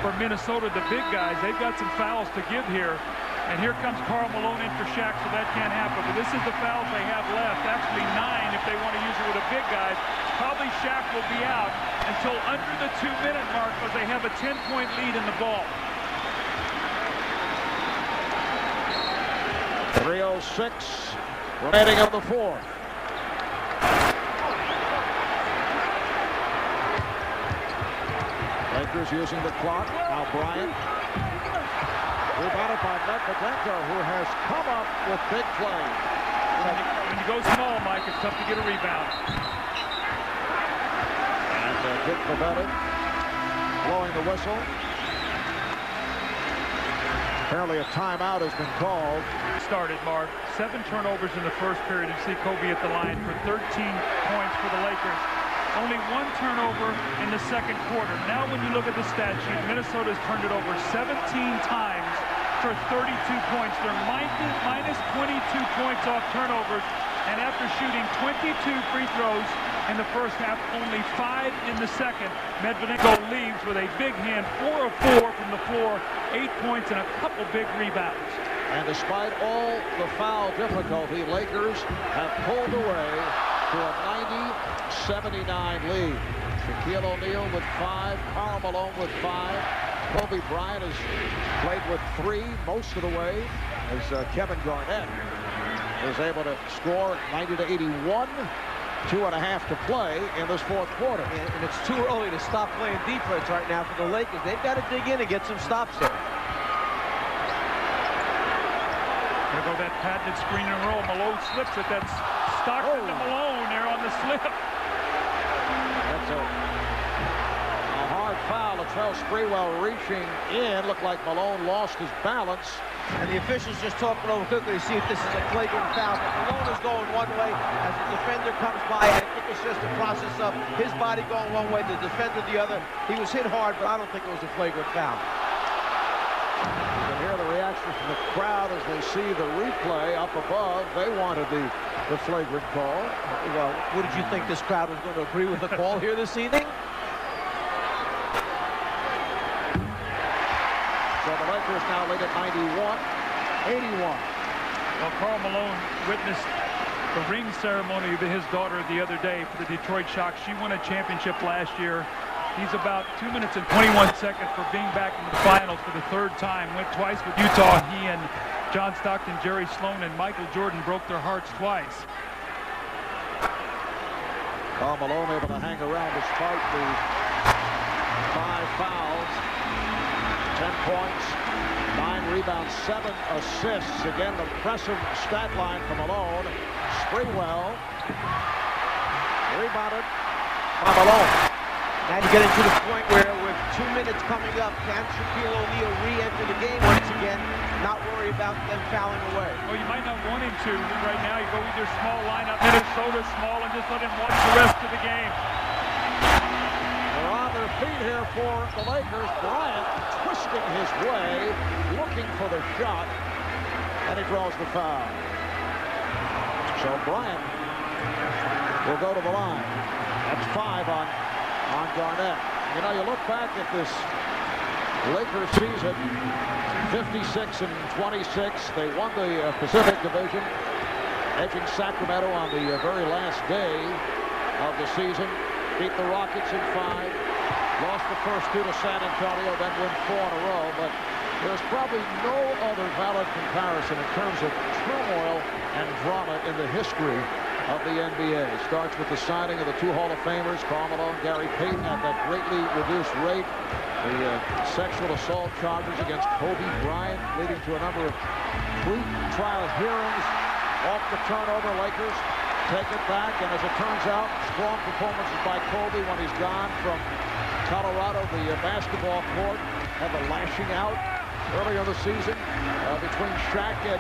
for Minnesota, the big guys. They've got some fouls to give here. And here comes Karl Malone in for Shaq, so that can't happen. But this is the fouls they have left. Actually 9 if they want to use it with the big guys. Probably Shaq will be out until under the 2-minute mark because they have a 10-point lead in the ball. 3:06 remaining of the fourth. Lakers using the clock. Now Bryant. Rebounded by Medvedenko, who has come up with big plays. When you go small, Mike, it's tough to get a rebound. And Dick Pavetti blowing the whistle. Apparently a timeout has been called. Started, Mark. 7 turnovers in the first period. You see Kobe at the line for 13 points for the Lakers. Only 1 turnover in the second quarter. Now when you look at the stat sheet, Minnesota's turned it over 17 times for 32 points. They're minus 22 points off turnovers. And after shooting 22 free throws in the first half, only 5 in the second, Medvedenko leaves with a big hand, 4 of 4 from the floor, 8 points and a couple big rebounds. And despite all the foul difficulty, Lakers have pulled away to a 90-79 lead. Shaquille O'Neal with 5, Karl Malone with 5. Kobe Bryant has played with 3 most of the way as Kevin Garnett is able to score 90-81. 2.5 to play in this fourth quarter. And it's too early to stop playing defense right now for the Lakers. They've got to dig in and get some stops there. There go that patented screen and roll. Malone slips it. That's Stockton to Malone there on the slip. That's a hard foul. Latrell Sprewell reaching in. Looked like Malone lost his balance. And the officials just talking over quickly to see if this is a flagrant foul. But Malone is going one way as the defender comes by. I think it's just a process of his body going one way, the defender the other. He was hit hard, but I don't think it was a flagrant foul. You can hear the reaction from the crowd as they see the replay up above. They wanted the flagrant call. Well, what did you think this crowd was going to agree with the call here this evening? So the Lakers now lead at 91-81. Well, Karl Malone witnessed the ring ceremony of his daughter the other day for the Detroit Shock. She won a championship last year. He's about 2 minutes and 21 seconds for being back in the finals for the 3rd time. Went twice with Utah. He and John Stockton, Jerry Sloan, and Michael Jordan broke their hearts twice. Karl Malone able to hang around despite the 5 fouls. 10 points, 9 rebounds, 7 assists. Again, the impressive stat line from Malone. Sprewell Rebounded by Malone. Now you get into the point where with 2 minutes coming up, can Shaquille O'Neal re-enter the game once again, not worry about them fouling away? Well, you might not want him to right now. You go with your small lineup, Minnesota small, and just let him watch the rest of the game. They're on their feet here for the Lakers. Bryant twisting his way, looking for the shot, and he draws the foul. So Bryant will go to the line. That's 5 on Garnett. You know, you look back at this Lakers season, 56-26. They won the Pacific Division, edging Sacramento on the very last day of the season. Beat the Rockets in 5. Lost the first 2 to San Antonio, then win 4 in a row. But there's probably no other valid comparison in terms of turmoil and drama in the history of the NBA. It starts with the signing of the 2 Hall of Famers, Karl Malone, Gary Payton, at that greatly reduced rate. The sexual assault charges against Kobe Bryant, leading to a number of pre-trial hearings. Off the turnover, Lakers take it back, and as it turns out, strong performances by Kobe when he's gone from Colorado, the basketball court, had the lashing out earlier in the season between Shaq and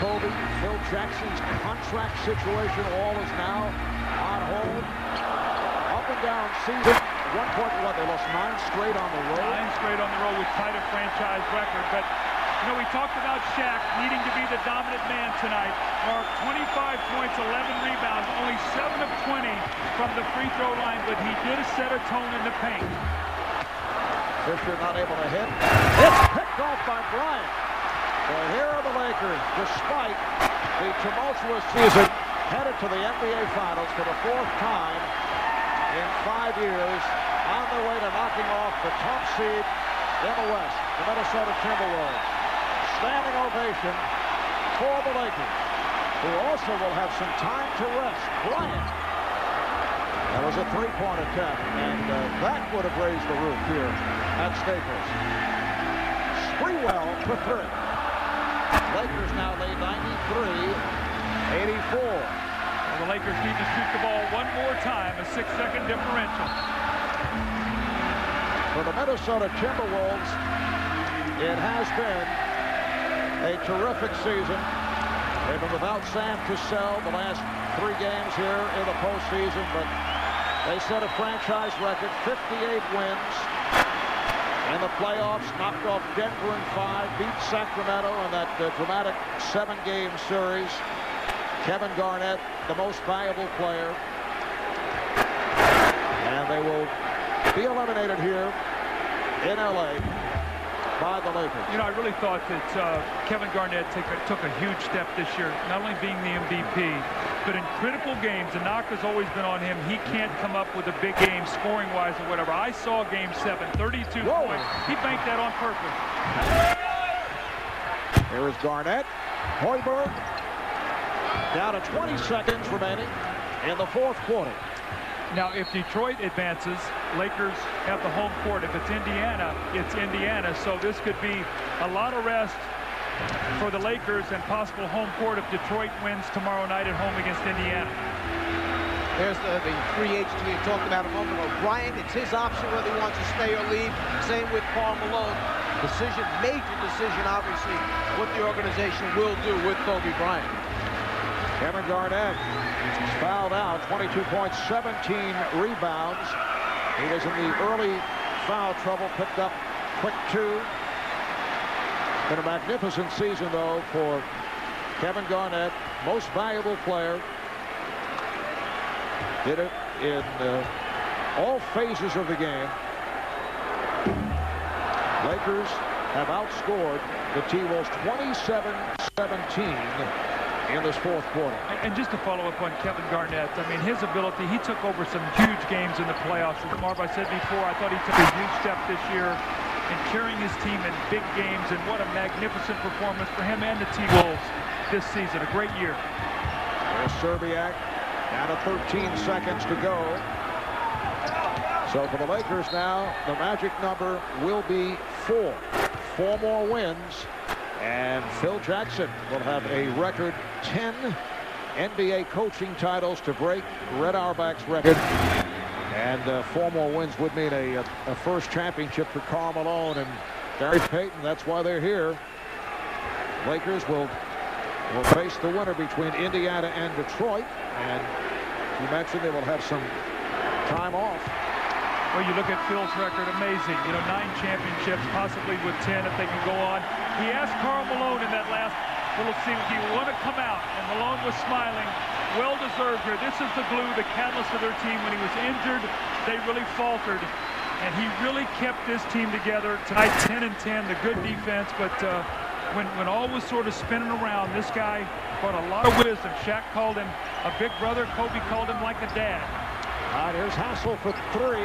Kobe. Phil Jackson's contract situation, all is now on hold. Up and down season. At one point, they lost 9 straight on the road. 9 straight on the road, which tied a franchise record. But, you know, we talked about Shaq needing to be the dominant man tonight. Marked 25 points, 11 rebounds, only 7 of 20 from the free throw line, but he did set a tone in the paint. Fisher not able to hit. It's picked off by Bryant. Well, here are the Lakers, despite the tumultuous season, headed to the NBA Finals for the 4th time in 5 years, on their way to knocking off the top seed in the West, the Minnesota Timberwolves. Standing ovation for the Lakers, who also will have some time to rest. Bryant. That was a 3-point attempt, and that would have raised the roof here at Staples. Sprewell for 3. Lakers now lead 93-84. And the Lakers need to shoot the ball one more time, a 6-second differential. For the Minnesota Timberwolves, it has been a terrific season. They've been without Sam Cassell the last 3 games here in the postseason, but they set a franchise record, 58 wins in the playoffs, knocked off Denver in 5, beat Sacramento in that dramatic 7-game series. Kevin Garnett, the most valuable player. And they will be eliminated here in LA by the Lakers. You know, I really thought that Kevin Garnett took a huge step this year, not only being the MVP, but in critical games, the knock has always been on him. He can't come up with a big game scoring-wise or whatever. I saw Game 7, 32 points. He banked that on purpose. Here is Garnett. Hoiberg. Down to 20 seconds remaining in the 4th quarter. Now, if Detroit advances, Lakers have the home court. If it's Indiana, it's Indiana. So this could be a lot of rest for the Lakers and possible home court if Detroit wins tomorrow night at home against Indiana. There's the free agent we talked about a moment ago. Bryant, it's his option whether he wants to stay or leave. Same with Karl Malone. Major decision, obviously, what the organization will do with Kobe Bryant. Kevin Garnett is fouled out, 22 points, 17 rebounds. He was in the early foul trouble, picked up quick 2. Been a magnificent season, though, for Kevin Garnett, most valuable player. Did it in all phases of the game. Lakers have outscored the T-Wolves 27-17 in this 4th quarter. And just to follow up on Kevin Garnett, I mean, his ability, he took over some huge games in the playoffs. As Marv, I said before, I thought he took a huge step this year in carrying his team in big games, and what a magnificent performance for him and the T-Wolves this season. A great year. There's Serbiak, down to 13 seconds to go. So for the Lakers now, the magic number will be 4. 4 more wins, and Phil Jackson will have a record 10 NBA coaching titles to break Red Auerbach's record. And 4 more wins would mean a first championship for Karl Malone and Gary Payton. That's why they're here. Lakers will face the winner between Indiana and Detroit. And you mentioned they will have some time off. Well, you look at Phil's record, amazing. 9 championships, possibly with 10 if they can go on. He asked Karl Malone in that last little scene, do you want to come out? And Malone was smiling. Well-deserved here. This is the glue, the catalyst of their team. When he was injured, they really faltered. And he really kept this team together. Tonight, 10-10, the good defense. But when all was sort of spinning around, this guy brought a lot of wisdom. Shaq called him a big brother. Kobe called him like a dad. All right, here's Hassel for 3.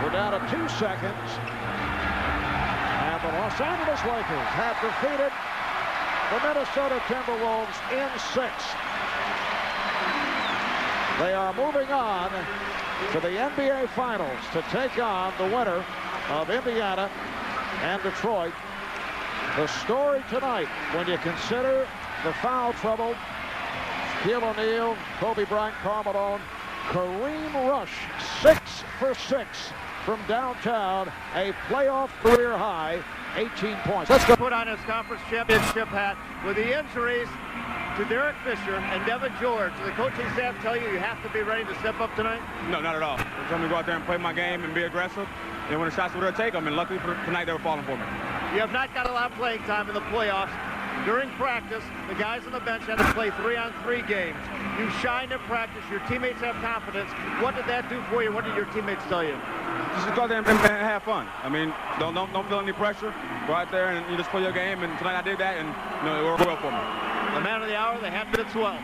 We're down to 2 seconds. And the Los Angeles Lakers have defeated the Minnesota Timberwolves in 6. They are moving on to the NBA Finals to take on the winner of Indiana and Detroit. The story tonight, when you consider the foul trouble, Shaquille O'Neal, Kobe Bryant, Karl Malone, Kareem Rush, 6 for 6 from downtown, a playoff career high, 18 points. Let's go. Put on his conference championship hat. With the injuries to Derek Fisher and Devin George, the coaching staff tell you have to be ready to step up tonight? No, not at all. They told me to go out there and play my game and be aggressive. And when the shots were there, take them. And luckily for tonight, they were falling for me. You have not got a lot of playing time in the playoffs. During practice, the guys on the bench had to play 3-on-3 games. You shined in practice. Your teammates have confidence. What did that do for you? What did your teammates tell you? Just go out there and have fun. I mean, don't feel any pressure. Go out there and you just play your game. And tonight I did that, and it worked well for me. The man of the hour, the half-minute swell.